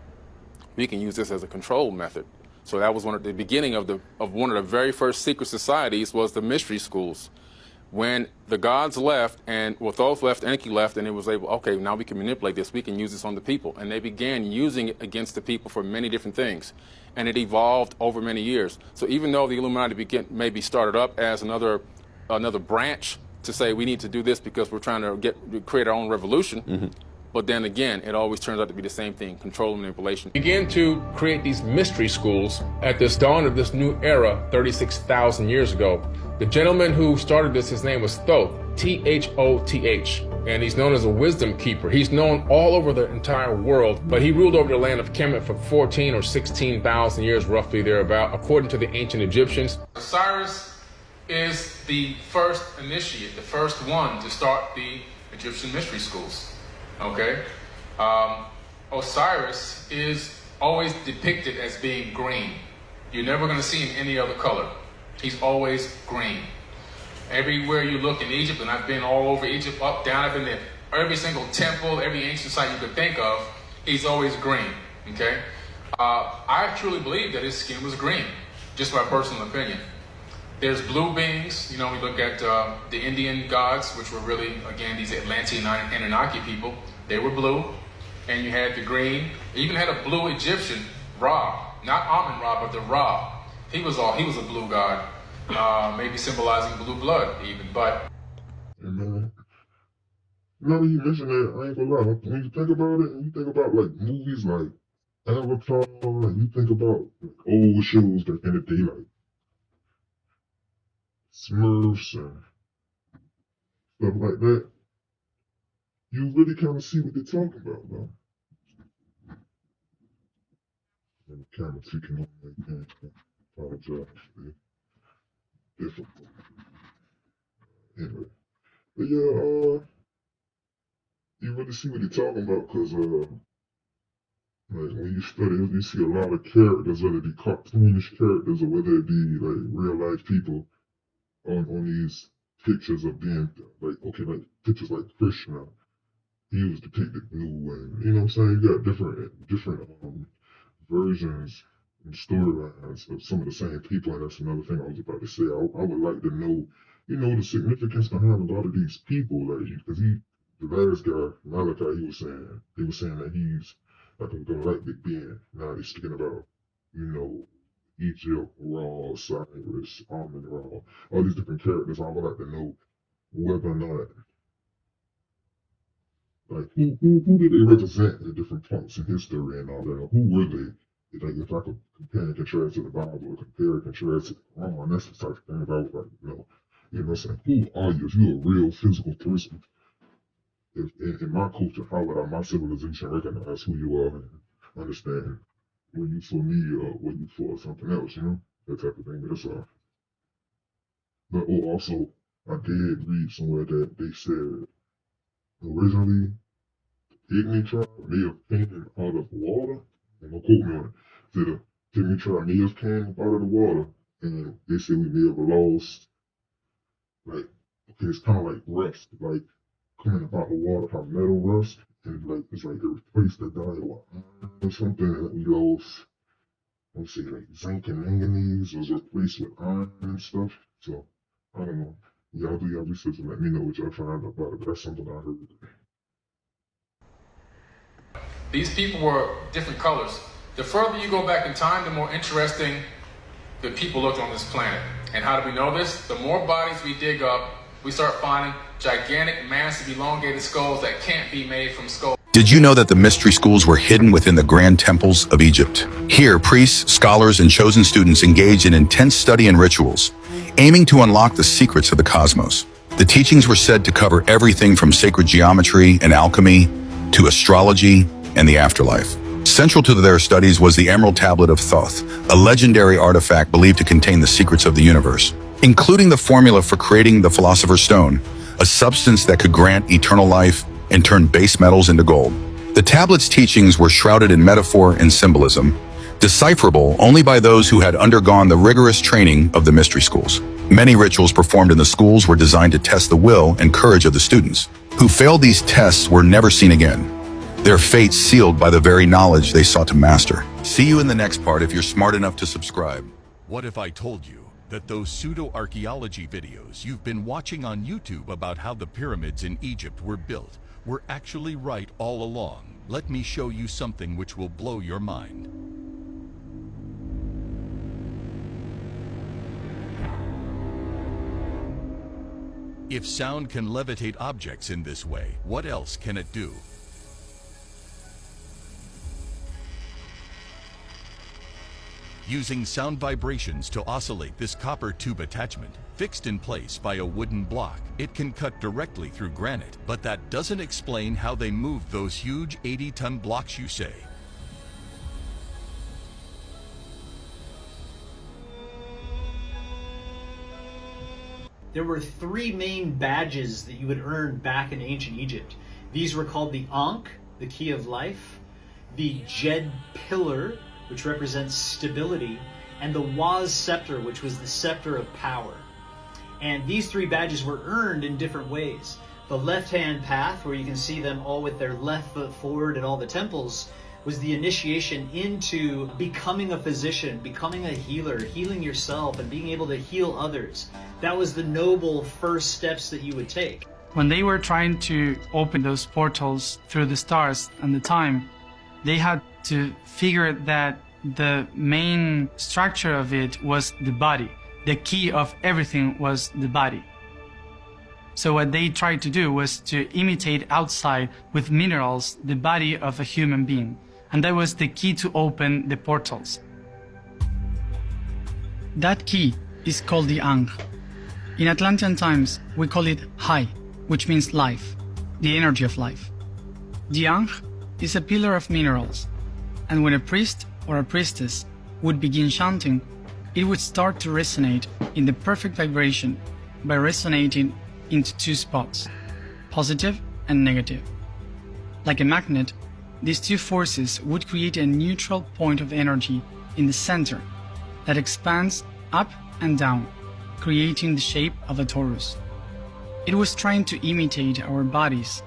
we can use this as a control method. So that was one of the beginning of one of the very first secret societies was the mystery schools. When the gods left, and well, Thoth left, Enki left, and it was able, okay, now we can manipulate this, we can use this on the people. And they began using it against the people for many different things. And it evolved over many years. So even though the Illuminati maybe started up as another branch to say we need to do this because we're trying to create our own revolution, but then again, it always turns out to be the same thing, control and manipulation. Began to create these mystery schools at this dawn of this new era 36,000 years ago. The gentleman who started this, his name was Thoth, T-H-O-T-H, and he's known as a wisdom keeper. He's known all over the entire world, but he ruled over the land of Kamit for 14 or 16,000 years, roughly thereabout, according to the ancient Egyptians. Osiris is the first initiate, the first one to start the Egyptian mystery schools. Okay, Osiris is always depicted as being green. You're never going to see him any other color. He's always green. Everywhere you look in Egypt, and I've been all over Egypt, up, down, I've been there. Every single temple, every ancient site you could think of, he's always green. Okay, I truly believe that his skin was green, just my personal opinion. There's blue beings, you know, we look at the Indian gods, which were really, again, these Atlantean Anunnaki people. They were blue, and you had the green. You even had a blue Egyptian, Ra, not Amun Ra, but the Ra. He was a blue god, maybe symbolizing blue blood even, but. And man, now that you mention that, I ain't gonna lie, when you think about it, and you think about like movies like Avatar, and you think about like, old shows back in the day, like Smurfs and stuff like that. you really kind of see what they're talking about, though. And the camera tweaking on my again. Apologize for the difficult. Anyway. But yeah, you really see what they're talking about, because like when you study it, you see a lot of characters, whether it be cartoonish characters or whether it be like real life people on these pictures of being like, okay, like pictures like Krishna. He was depicted blue, and you know what I'm saying? You got different versions and storylines of some of the same people, and that's another thing I was about to say. I would like to know, you know, the significance behind a lot of these people, like, because the last guy, Malachi, he was saying that he's like a galactic being. Now he's speaking about, you know, Egypt, Ra, Cyrus, Amun-Ra, all these different characters. I would like to know whether or not, like, who did they represent at different points in history and all that? Who were they? Like, if I could compare and contrast to the Bible or compare and contrast to the Quran, that's the type of thing I would like to know. You know what I'm saying? Who are you? If you're a real physical person, if in my culture, how would my civilization recognize who you are and understand were you for me or were you for something else, you know? That type of thing, that's all. But also, I did read somewhere that they said originally, Pygmy tribe may have came out of water, and don't quote me on it. Said the Pygmy tribe may have came out of the water, and they said we may have lost, like, okay, it's kind of like rust, like coming up out the water, how metal rust, and like it's like they replaced the dye with iron or something, and we lost, let's say, like zinc and manganese was replaced with iron and stuff. So I don't know. Y'all do your research and let me know what y'all find out about it. But that's something I heard. These people were different colors. The further you go back in time, the more interesting the people looked on this planet. And how do we know this? The more bodies we dig up, we start finding gigantic, massive, elongated skulls that can't be made from skulls. Did you know that the mystery schools were hidden within the grand temples of Egypt? Here, priests, scholars, and chosen students engaged in intense study and rituals, aiming to unlock the secrets of the cosmos. The teachings were said to cover everything from sacred geometry and alchemy to astrology and the afterlife. Central to their studies was the Emerald Tablet of Thoth, a legendary artifact believed to contain the secrets of the universe, including the formula for creating the Philosopher's Stone, a substance that could grant eternal life and turn base metals into gold. The tablet's teachings were shrouded in metaphor and symbolism, decipherable only by those who had undergone the rigorous training of the mystery schools. Many rituals performed in the schools were designed to test the will and courage of the students. Who failed these tests were never seen again, their fates sealed by the very knowledge they sought to master. See you in the next part if you're smart enough to subscribe. What if I told you that those pseudo-archaeology videos you've been watching on YouTube about how the pyramids in Egypt were built were actually right all along? Let me show you something which will blow your mind. If sound can levitate objects in this way, what else can it do? Using sound vibrations to oscillate this copper tube attachment, fixed in place by a wooden block, it can cut directly through granite, but that doesn't explain how they moved those huge 80-ton blocks you say. There were three main badges that you would earn back in ancient Egypt. These were called the ankh, the key of life, the djed pillar, which represents stability, and the waz scepter, which was the scepter of power. And these three badges were earned in different ways. The left-hand path, where you can see them all with their left foot forward in all the temples, was the initiation into becoming a physician, becoming a healer, healing yourself and being able to heal others. That was the noble first steps that you would take. When they were trying to open those portals through the stars and the time, they had to figure that the main structure of it was the body. The key of everything was the body. So what they tried to do was to imitate outside with minerals the body of a human being. And that was the key to open the portals. That key is called the ankh. In Atlantean times, we call it Hai, which means life. the energy of life. The ankh is a pillar of minerals, and when a priest or a priestess would begin chanting, it would start to resonate in the perfect vibration by resonating into two spots, positive and negative. Like a magnet, these two forces would create a neutral point of energy in the center that expands up and down, creating the shape of a torus. It was trying to imitate our bodies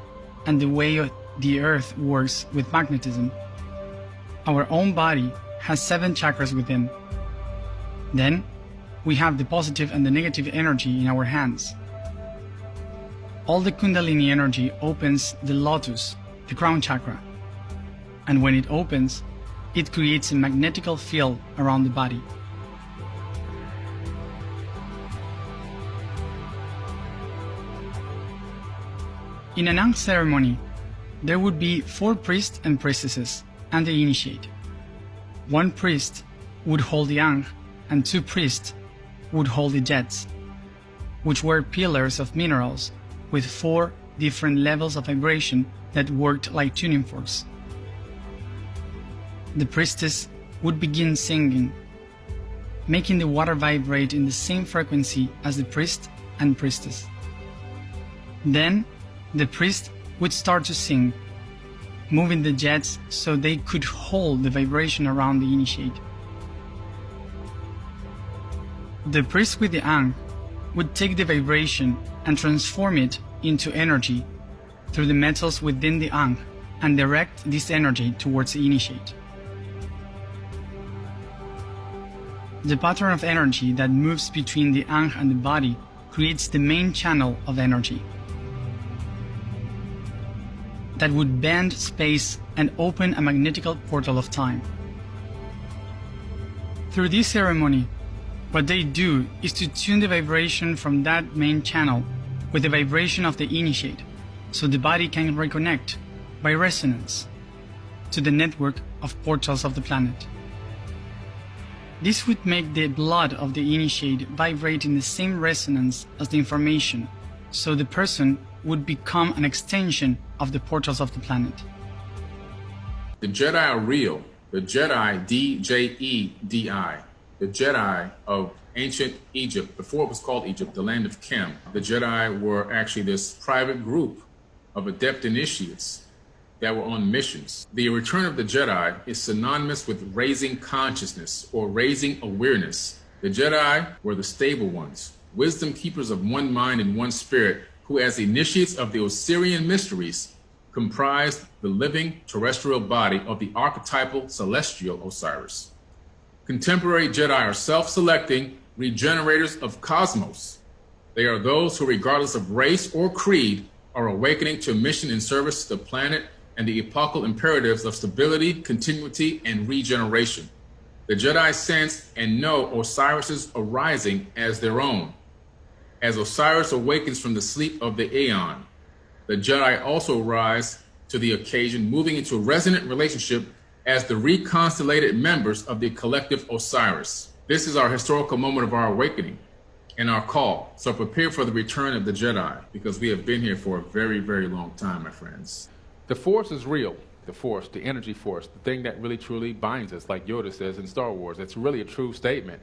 and the way the earth works with magnetism. Our own body has 7 chakras within. Then, we have the positive and the negative energy in our hands. All the Kundalini energy opens the lotus, the crown chakra. And when it opens, it creates a magnetical field around the body. In an ankh ceremony, there would be 4 priests and priestesses and the initiate. 1 priest would hold the ankh and 2 priests would hold the jeds, which were pillars of minerals with 4 different levels of vibration that worked like tuning forks. The priestess would begin singing, making the water vibrate in the same frequency as the priest and priestess. Then, the priest would start to sing, moving the jets so they could hold the vibration around the initiate. The priest with the ankh would take the vibration and transform it into energy through the metals within the ankh and direct this energy towards the initiate. The pattern of energy that moves between the ankh and the body creates the main channel of energy that would bend space and open a magnetical portal of time. Through this ceremony, what they do is to tune the vibration from that main channel with the vibration of the initiate, so the body can reconnect by resonance to the network of portals of the planet. This would make the blood of the initiate vibrate in the same resonance as the information, so the person would become an extension of the portals of the planet. The Jedi are real. The Jedi, D-J-E-D-I, the Jedi of ancient Egypt, before it was called Egypt, the land of Kem. The Jedi were actually this private group of adept initiates that were on missions. The return of the Jedi is synonymous with raising consciousness or raising awareness. The Jedi were the stable ones, wisdom keepers of one mind and one spirit, who as initiates of the Osirian mysteries comprised the living terrestrial body of the archetypal celestial Osiris. Contemporary Jedi are self-selecting regenerators of cosmos. They are those who, regardless of race or creed, are awakening to mission and service to the planet and the epochal imperatives of stability, continuity, and regeneration. The Jedi sense and know Osiris's arising as their own. As Osiris awakens from the sleep of the Aeon, the Jedi also rise to the occasion, moving into a resonant relationship as the reconstellated members of the collective Osiris. This is our historical moment of our awakening and our call. So prepare for the return of the Jedi, because we have been here for a very, very long time, my friends. The Force is real. The Force, the energy force, the thing that really truly binds us, like Yoda says in Star Wars. It's really a true statement.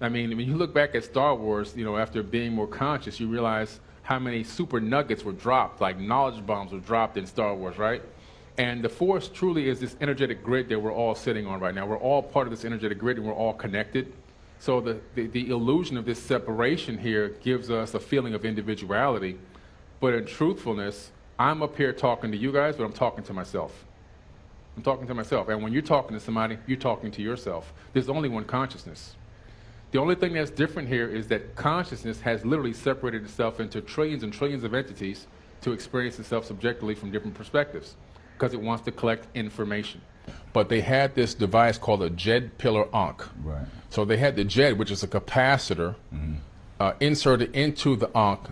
I mean, when you look back at Star Wars, you know, after being more conscious, you realize how many super nuggets were dropped, like knowledge bombs were dropped in Star Wars, right? And the Force truly is this energetic grid that we're all sitting on right now. We're all part of this energetic grid and we're all connected. So the illusion of this separation here gives us a feeling of individuality. But in truthfulness, I'm up here talking to you guys, but I'm talking to myself. I'm talking to myself. And when you're talking to somebody, you're talking to yourself. There's only one consciousness. The only thing that's different here is that consciousness has literally separated itself into trillions and trillions of entities to experience itself subjectively from different perspectives, because it wants to collect information. But they had this device called a djed pillar ankh. Right. So they had the djed, which is a capacitor, inserted into the ankh.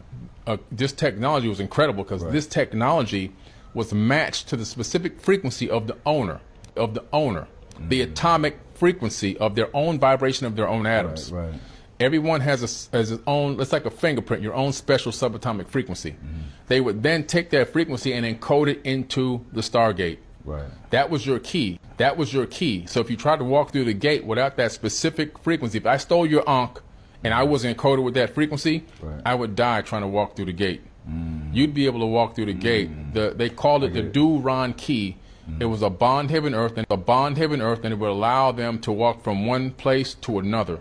This technology was incredible, because this technology was matched to the specific frequency of the owner, the atomic frequency of their own vibration of their own atoms. Everyone has its own, it's like a fingerprint, your own special subatomic frequency. They would then take that frequency and encode it into the Stargate. Right. That was your key. That was your key. So if you tried to walk through the gate without that specific frequency, if I stole your ankh and I was encoded with that frequency, I would die trying to walk through the gate. You'd be able to walk through the gate. They called it the Du-Ran key. It was a bond heaven earth, and it would allow them to walk from one place to another,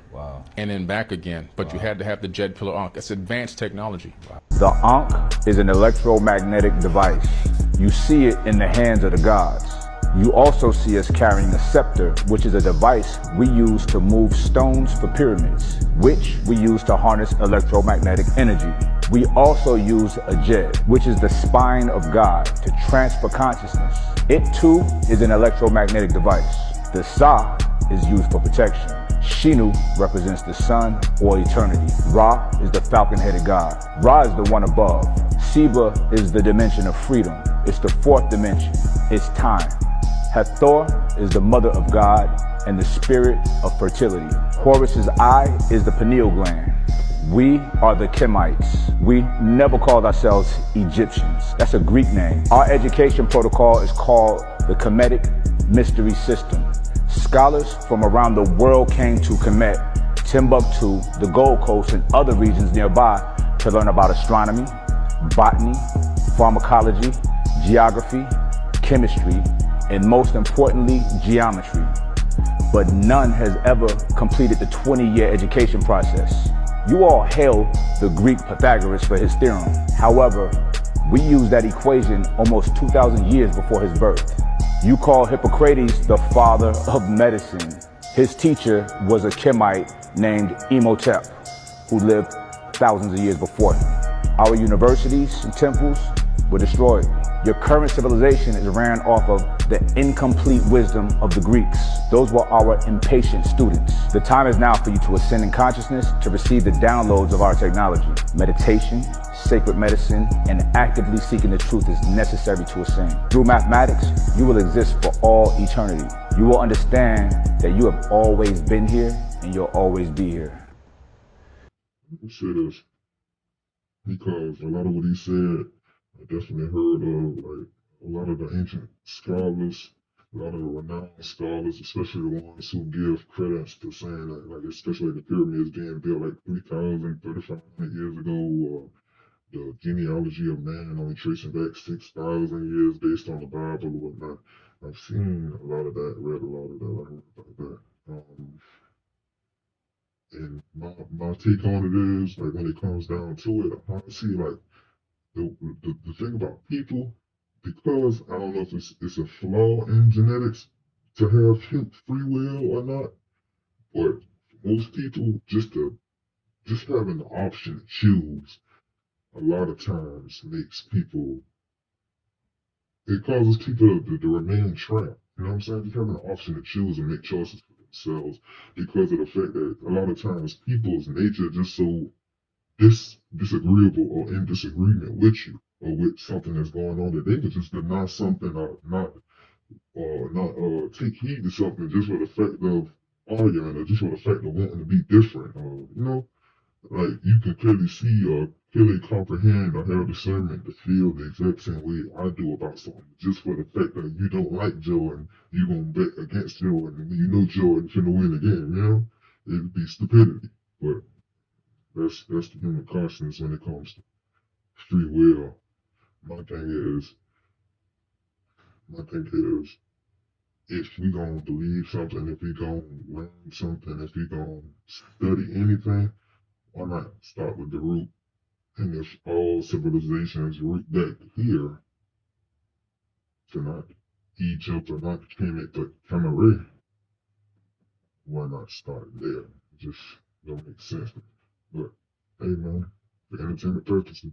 and then back again. But you had to have the djed pillar ankh. It's advanced technology. The ankh is an electromagnetic device. You see it in the hands of the gods. You also see us carrying a scepter, which is a device we use to move stones for pyramids, which we use to harness electromagnetic energy. We also use a djed, which is the spine of God, to transfer consciousness. It too is an electromagnetic device. The Sa is used for protection. Shinu represents the sun or eternity. Ra is the falcon-headed god. Ra is the one above. Siba is the dimension of freedom. It's the fourth dimension. It's time. Hathor is the mother of God and the spirit of fertility. Horus's eye is the pineal gland. We are the Kemites. We never called ourselves Egyptians. That's a Greek name. Our education protocol is called the Kemetic Mystery System. Scholars from around the world came to Kamit, Timbuktu, the Gold Coast, and other regions nearby to learn about astronomy, botany, pharmacology, geography, chemistry, and most importantly, geometry. But none has ever completed the 20-year education process. You all hail the Greek Pythagoras for his theorem. However, we use that equation almost 2,000 years before his birth. You call Hippocrates the father of medicine. His teacher was a Kemite named Imhotep, who lived thousands of years before him. Our universities and temples were destroyed. Your current civilization is ran off of the incomplete wisdom of the Greeks. Those were our impatient students. The time is now for you to ascend in consciousness to receive the downloads of our technology. Meditation, sacred medicine, and actively seeking the truth is necessary to ascend. Through mathematics, you will exist for all eternity. You will understand that you have always been here and you'll always be here. Let me say this, because a lot of what he said, I definitely heard of, like, a lot of the ancient scholars, a lot of the renowned scholars, especially the ones who give credence to saying that, like, especially the pyramids being built like 3,000, 3,500 years ago, the genealogy of man only tracing back 6,000 years based on the Bible or whatnot. I've seen a lot of that, read a lot of that, I heard about that. And my take on it is, like, when it comes down to it, I see, like, the thing about people, because I don't know if it's a flaw in genetics to have free will or not, but most people, just having the option to choose a lot of times it causes people to remain trapped. You know what I'm saying? Just having the option to choose and make choices for themselves, because of the fact that a lot of times people's nature just so disagreeable or in disagreement with you or with something that's going on, that they could just deny something or not take heed to something just for the fact of arguing or just for the fact of wanting to be different. You know, like, you can clearly see or clearly comprehend or have discernment to feel the exact same way I do about something, just for the fact that you don't like Joe and you gonna bet against Joe and you know Joe and finna win the game. You know, it'd be stupidity, but that's the human conscience when it comes to free will. My thing is, if we gonna believe something, if we gonna learn something, if we gonna study anything, why not start with the root? And if all civilizations root back here to not Egypt or not Kemet but Kamit, why not start there? It just don't make sense. But hey, man, for entertainment purposes.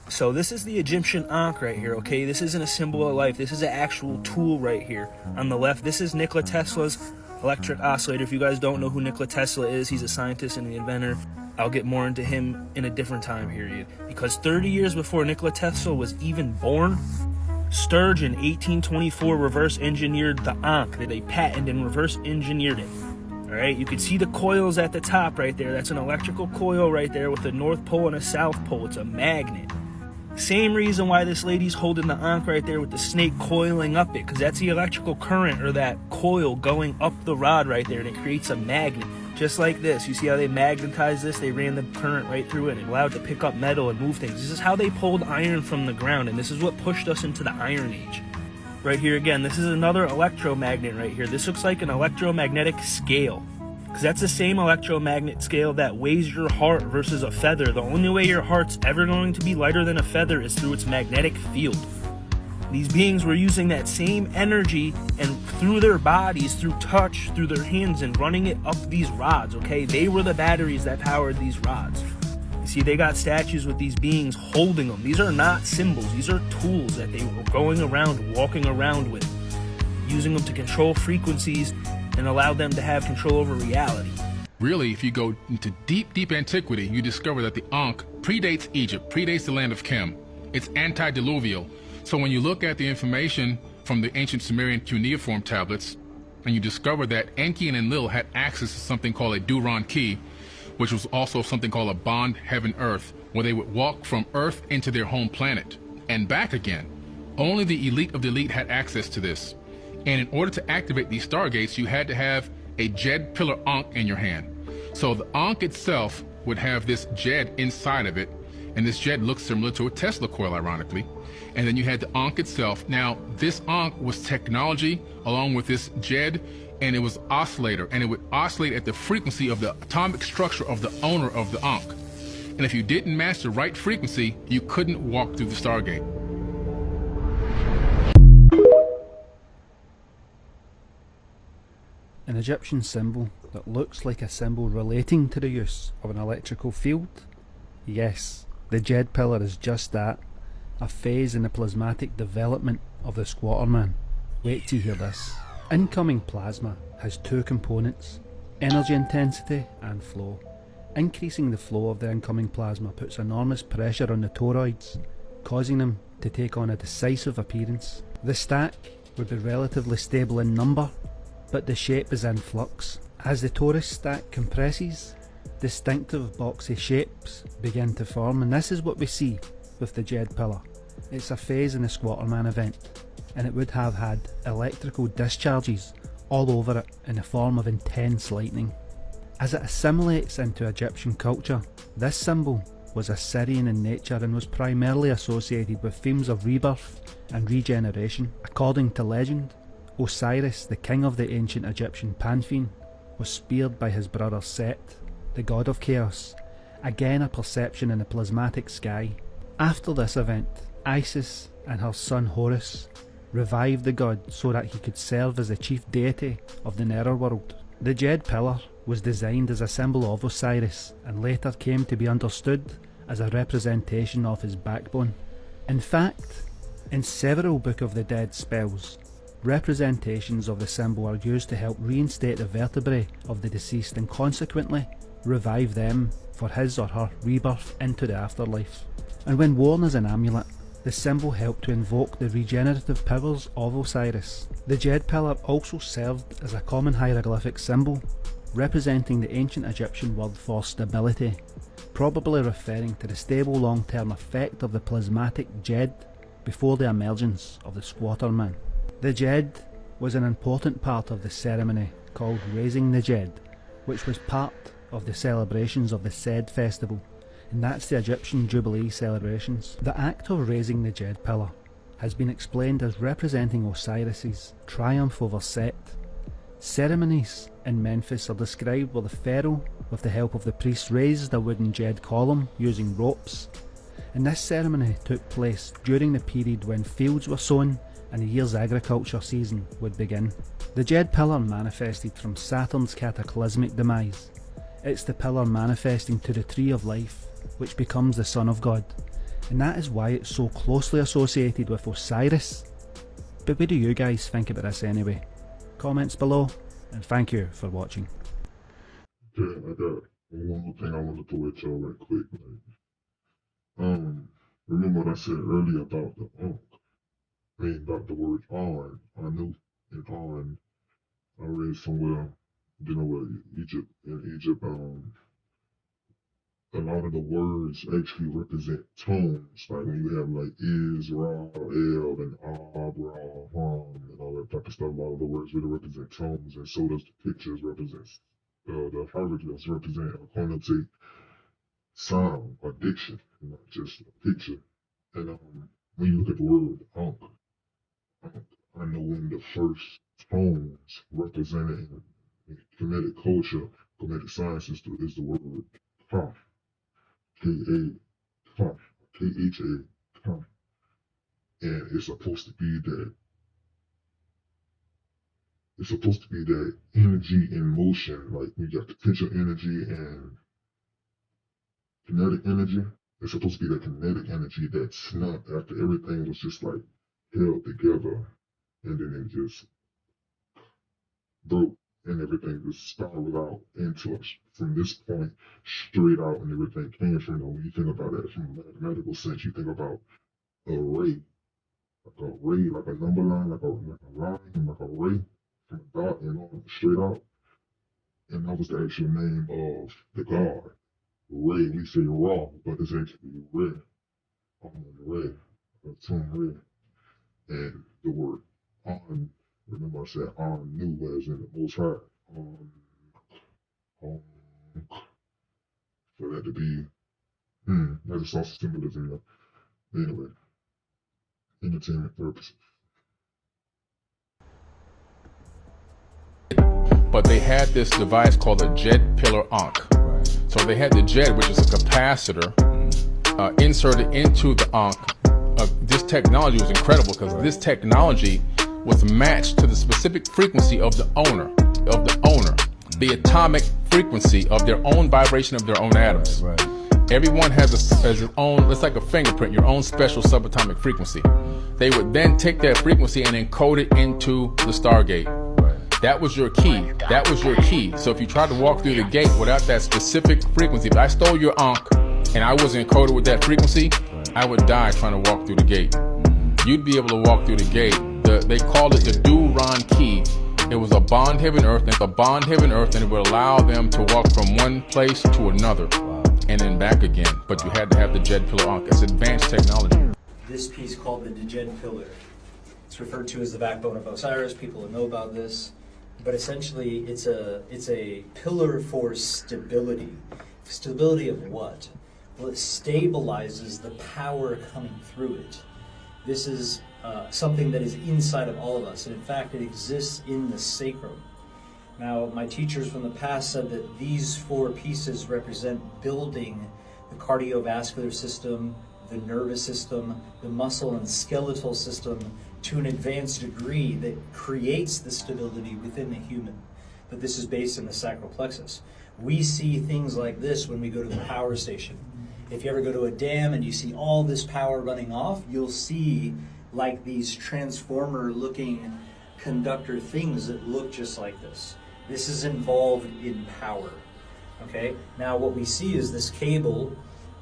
So this is the Egyptian ankh right here, okay? This isn't a symbol of life. This is an actual tool right here. On the left, this is Nikola Tesla's electric oscillator. If you guys don't know who Nikola Tesla is, he's a scientist and the inventor. I'll get more into him in a different time period. Because 30 years before Nikola Tesla was even born, Sturgeon, 1824, reverse engineered the ankh. They patented and reverse engineered it. All right, you can see the coils at the top right there. That's an electrical coil right there with a north pole and a south pole. It's a magnet. Same reason why this lady's holding the ankh right there with the snake coiling up it, because that's the electrical current or that coil going up the rod right there, and it creates a magnet. Just like this. You see how they magnetized this? They ran the current right through it and allowed it to pick up metal and move things. This is how they pulled iron from the ground, and this is what pushed us into the Iron Age. Right here again, this is another electromagnet right here. This looks like an electromagnetic scale, because that's the same electromagnet scale that weighs your heart versus a feather. The only way your heart's ever going to be lighter than a feather is through its magnetic field. These beings were using that same energy and through their bodies, through touch, through their hands, and running it up these rods, okay? They were the batteries that powered these rods. You see, they got statues with these beings holding them. These are not symbols. These are tools that they were going around, walking around with, using them to control frequencies and allow them to have control over reality. Really, if you go into deep, deep antiquity, you discover that the ankh predates Egypt, predates the land of Kem. It's antediluvial. So when you look at the information from the ancient Sumerian cuneiform tablets, and you discover that Enki and Enlil had access to something called a Duran key, which was also something called a bond heaven-earth, where they would walk from Earth into their home planet and back again. Only the elite of the elite had access to this. And in order to activate these stargates, you had to have a djed pillar ankh in your hand. So the ankh itself would have this djed inside of it, and this djed looks similar to a Tesla coil, ironically. And then you had the ankh itself. Now, this ankh was technology along with this djed, and it was oscillator, and it would oscillate at the frequency of the atomic structure of the owner of the ankh. And if you didn't match the right frequency, you couldn't walk through the stargate. An Egyptian symbol that looks like a symbol relating to the use of an electrical field? Yes, the djed pillar is just that, a phase in the plasmatic development of the squatter man. Wait till you hear this. Incoming plasma has two components, energy intensity and flow. Increasing the flow of the incoming plasma puts enormous pressure on the toroids, causing them to take on a decisive appearance. The stack would be relatively stable in number, but the shape is in flux. As the torus stack compresses, distinctive boxy shapes begin to form, and this is what we see with the djed pillar. It's a phase in the squatter man event, and it would have had electrical discharges all over it in the form of intense lightning. As it assimilates into Egyptian culture, this symbol was Assyrian in nature and was primarily associated with themes of rebirth and regeneration. According to legend, Osiris, the king of the ancient Egyptian pantheon, was speared by his brother Set, the god of chaos, again a perception in the plasmatic sky. After this event, Isis and her son Horus revived the god so that he could serve as the chief deity of the netherworld. The djed pillar was designed as a symbol of Osiris and later came to be understood as a representation of his backbone. In fact, in several Book of the Dead spells, representations of the symbol are used to help reinstate the vertebrae of the deceased and consequently revive them for his or her rebirth into the afterlife. And when worn as an amulet, the symbol helped to invoke the regenerative powers of Osiris. The djed pillar also served as a common hieroglyphic symbol, representing the ancient Egyptian word for stability, probably referring to the stable long-term effect of the plasmatic djed before the emergence of the squatter man. The djed was an important part of the ceremony called raising the djed, which was part of the celebrations of the Sed festival, and that's the Egyptian Jubilee celebrations. The act of raising the djed pillar has been explained as representing Osiris's triumph over Set. Ceremonies in Memphis are described where the pharaoh, with the help of the priests, raised a wooden djed column using ropes, and this ceremony took place during the period when fields were sown and the year's agriculture season would begin. The djed pillar manifested from Saturn's cataclysmic demise. It's the pillar manifesting to the tree of life, which becomes the son of God, and that is why it's so closely associated with Osiris. But what do you guys think about this anyway? Comments below, and thank you for watching. Okay, I got one more thing I want to throw at y'all right quick. Remember what I said earlier about the ankh? I mean, about the word on. I knew and on. I read somewhere, with Egypt, in Egypt, a lot of the words actually represent tones. Like when you have like is, ra, el, and ab, ra, and all that type of stuff. A lot of the words really represent tones, and so does the pictures represent. The hieroglyphs represent or connotate sound or diction, not just a picture. And when you look at the word ankh, I know when the first tones represented in Kemetic culture, Kemetic science is the word ka, K-A, ka, K-H-A, ka. And it's supposed to be that energy in motion, like you got potential energy and kinetic energy. It's supposed to be that kinetic energy that snapped after everything was just like held together, and then it just broke and everything just spiraled out into us from this point straight out, and everything came from. When you think about that from a mathematical sense, you think about a ray, like a number line, like a line, like a ray from a dot and on straight out. And that was the actual name of the god. Ray, we say raw, but it's actually ray. Ray, a tomb ray. And the word on, remember I said on new as in the most high. On, for that to be, that's also symbolism, Anyway, entertainment purposes. But they had this device called a djed pillar ankh. So they had the djed, which is a capacitor, inserted into the ankh. This technology was incredible because this technology was matched to the specific frequency of the owner, the atomic frequency of their own vibration of their own atoms. Everyone has its own, it's like a fingerprint, your own special subatomic frequency. They would then take that frequency and encode it into the Stargate. That was your key. That was your key. So if you tried to walk through the gate without that specific frequency, if I stole your ankh and I wasn't encoded with that frequency, I would die trying to walk through the gate. You'd be able to walk through the gate. They called it the Do-Ron key. It was a bond heaven earth, and it's a bond heaven earth, and it would allow them to walk from one place to another and then back again. But you had to have the djed pillar ankh. It's advanced technology. This piece called the djed pillar. It's referred to as the backbone of Osiris. People know about this. But essentially, it's a pillar for stability. Stability of what? Well, it stabilizes the power coming through it. This is something that is inside of all of us, and in fact, it exists in the sacrum. Now, my teachers from the past said that these four pieces represent building the cardiovascular system, the nervous system, the muscle and skeletal system to an advanced degree that creates the stability within the human. But this is based in the sacral plexus. We see things like this when we go to the power station. If you ever go to a dam and you see all this power running off, you'll see like these transformer-looking conductor things that look just like this. This is involved in power. Okay? Now what we see is this cable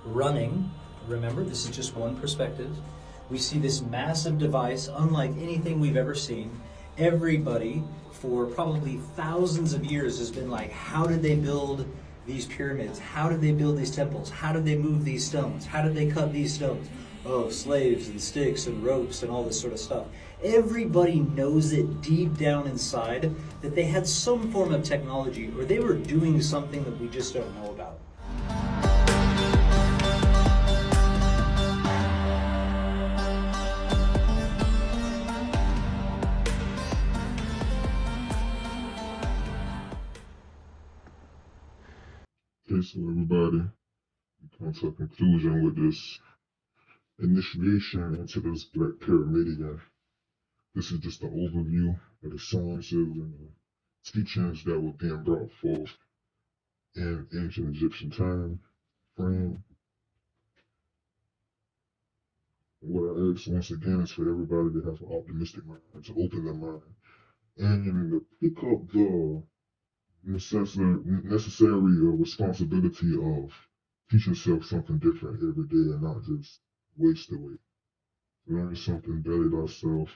running. Remember, this is just one perspective. We see this massive device, unlike anything we've ever seen. Everybody, for probably thousands of years, has been like, how did they build these pyramids? How did they build these temples? How did they move these stones? How did they cut these stones? Oh, slaves and sticks and ropes and all this sort of stuff. Everybody knows it deep down inside that they had some form of technology, or they were doing something that we just don't know about. Okay, so everybody, we come to a conclusion with this initiation into this Black Pyramidion. This is just an overview of the sciences and the teachings that were being brought forth in ancient Egyptian time frame. What I ask once again is for everybody to have an optimistic mind, to open their mind, and to pick up the necessary responsibility of teach yourself something different every day and not just waste away. learn something, better thyself,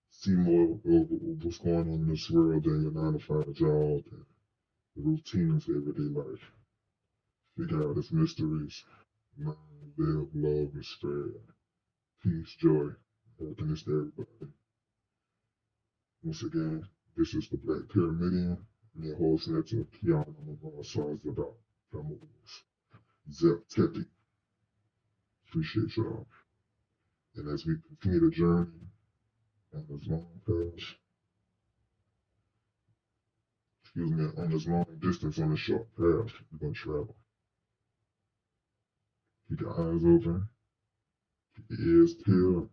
see more of what's going on in this world than your 9-to-5 job and the routines of everyday life. Figure out its mysteries, learn, live, love, and spread peace, joy, happiness to everybody. Once again, this is the Black Pyramidion, and your host, Netta Kiana, on all sides about Kamit. Zep Tepi. Appreciate y'all. And as we continue the journey on this long path, on this long distance, on this short path, we're going to travel. Keep your eyes open, keep your ears peeled.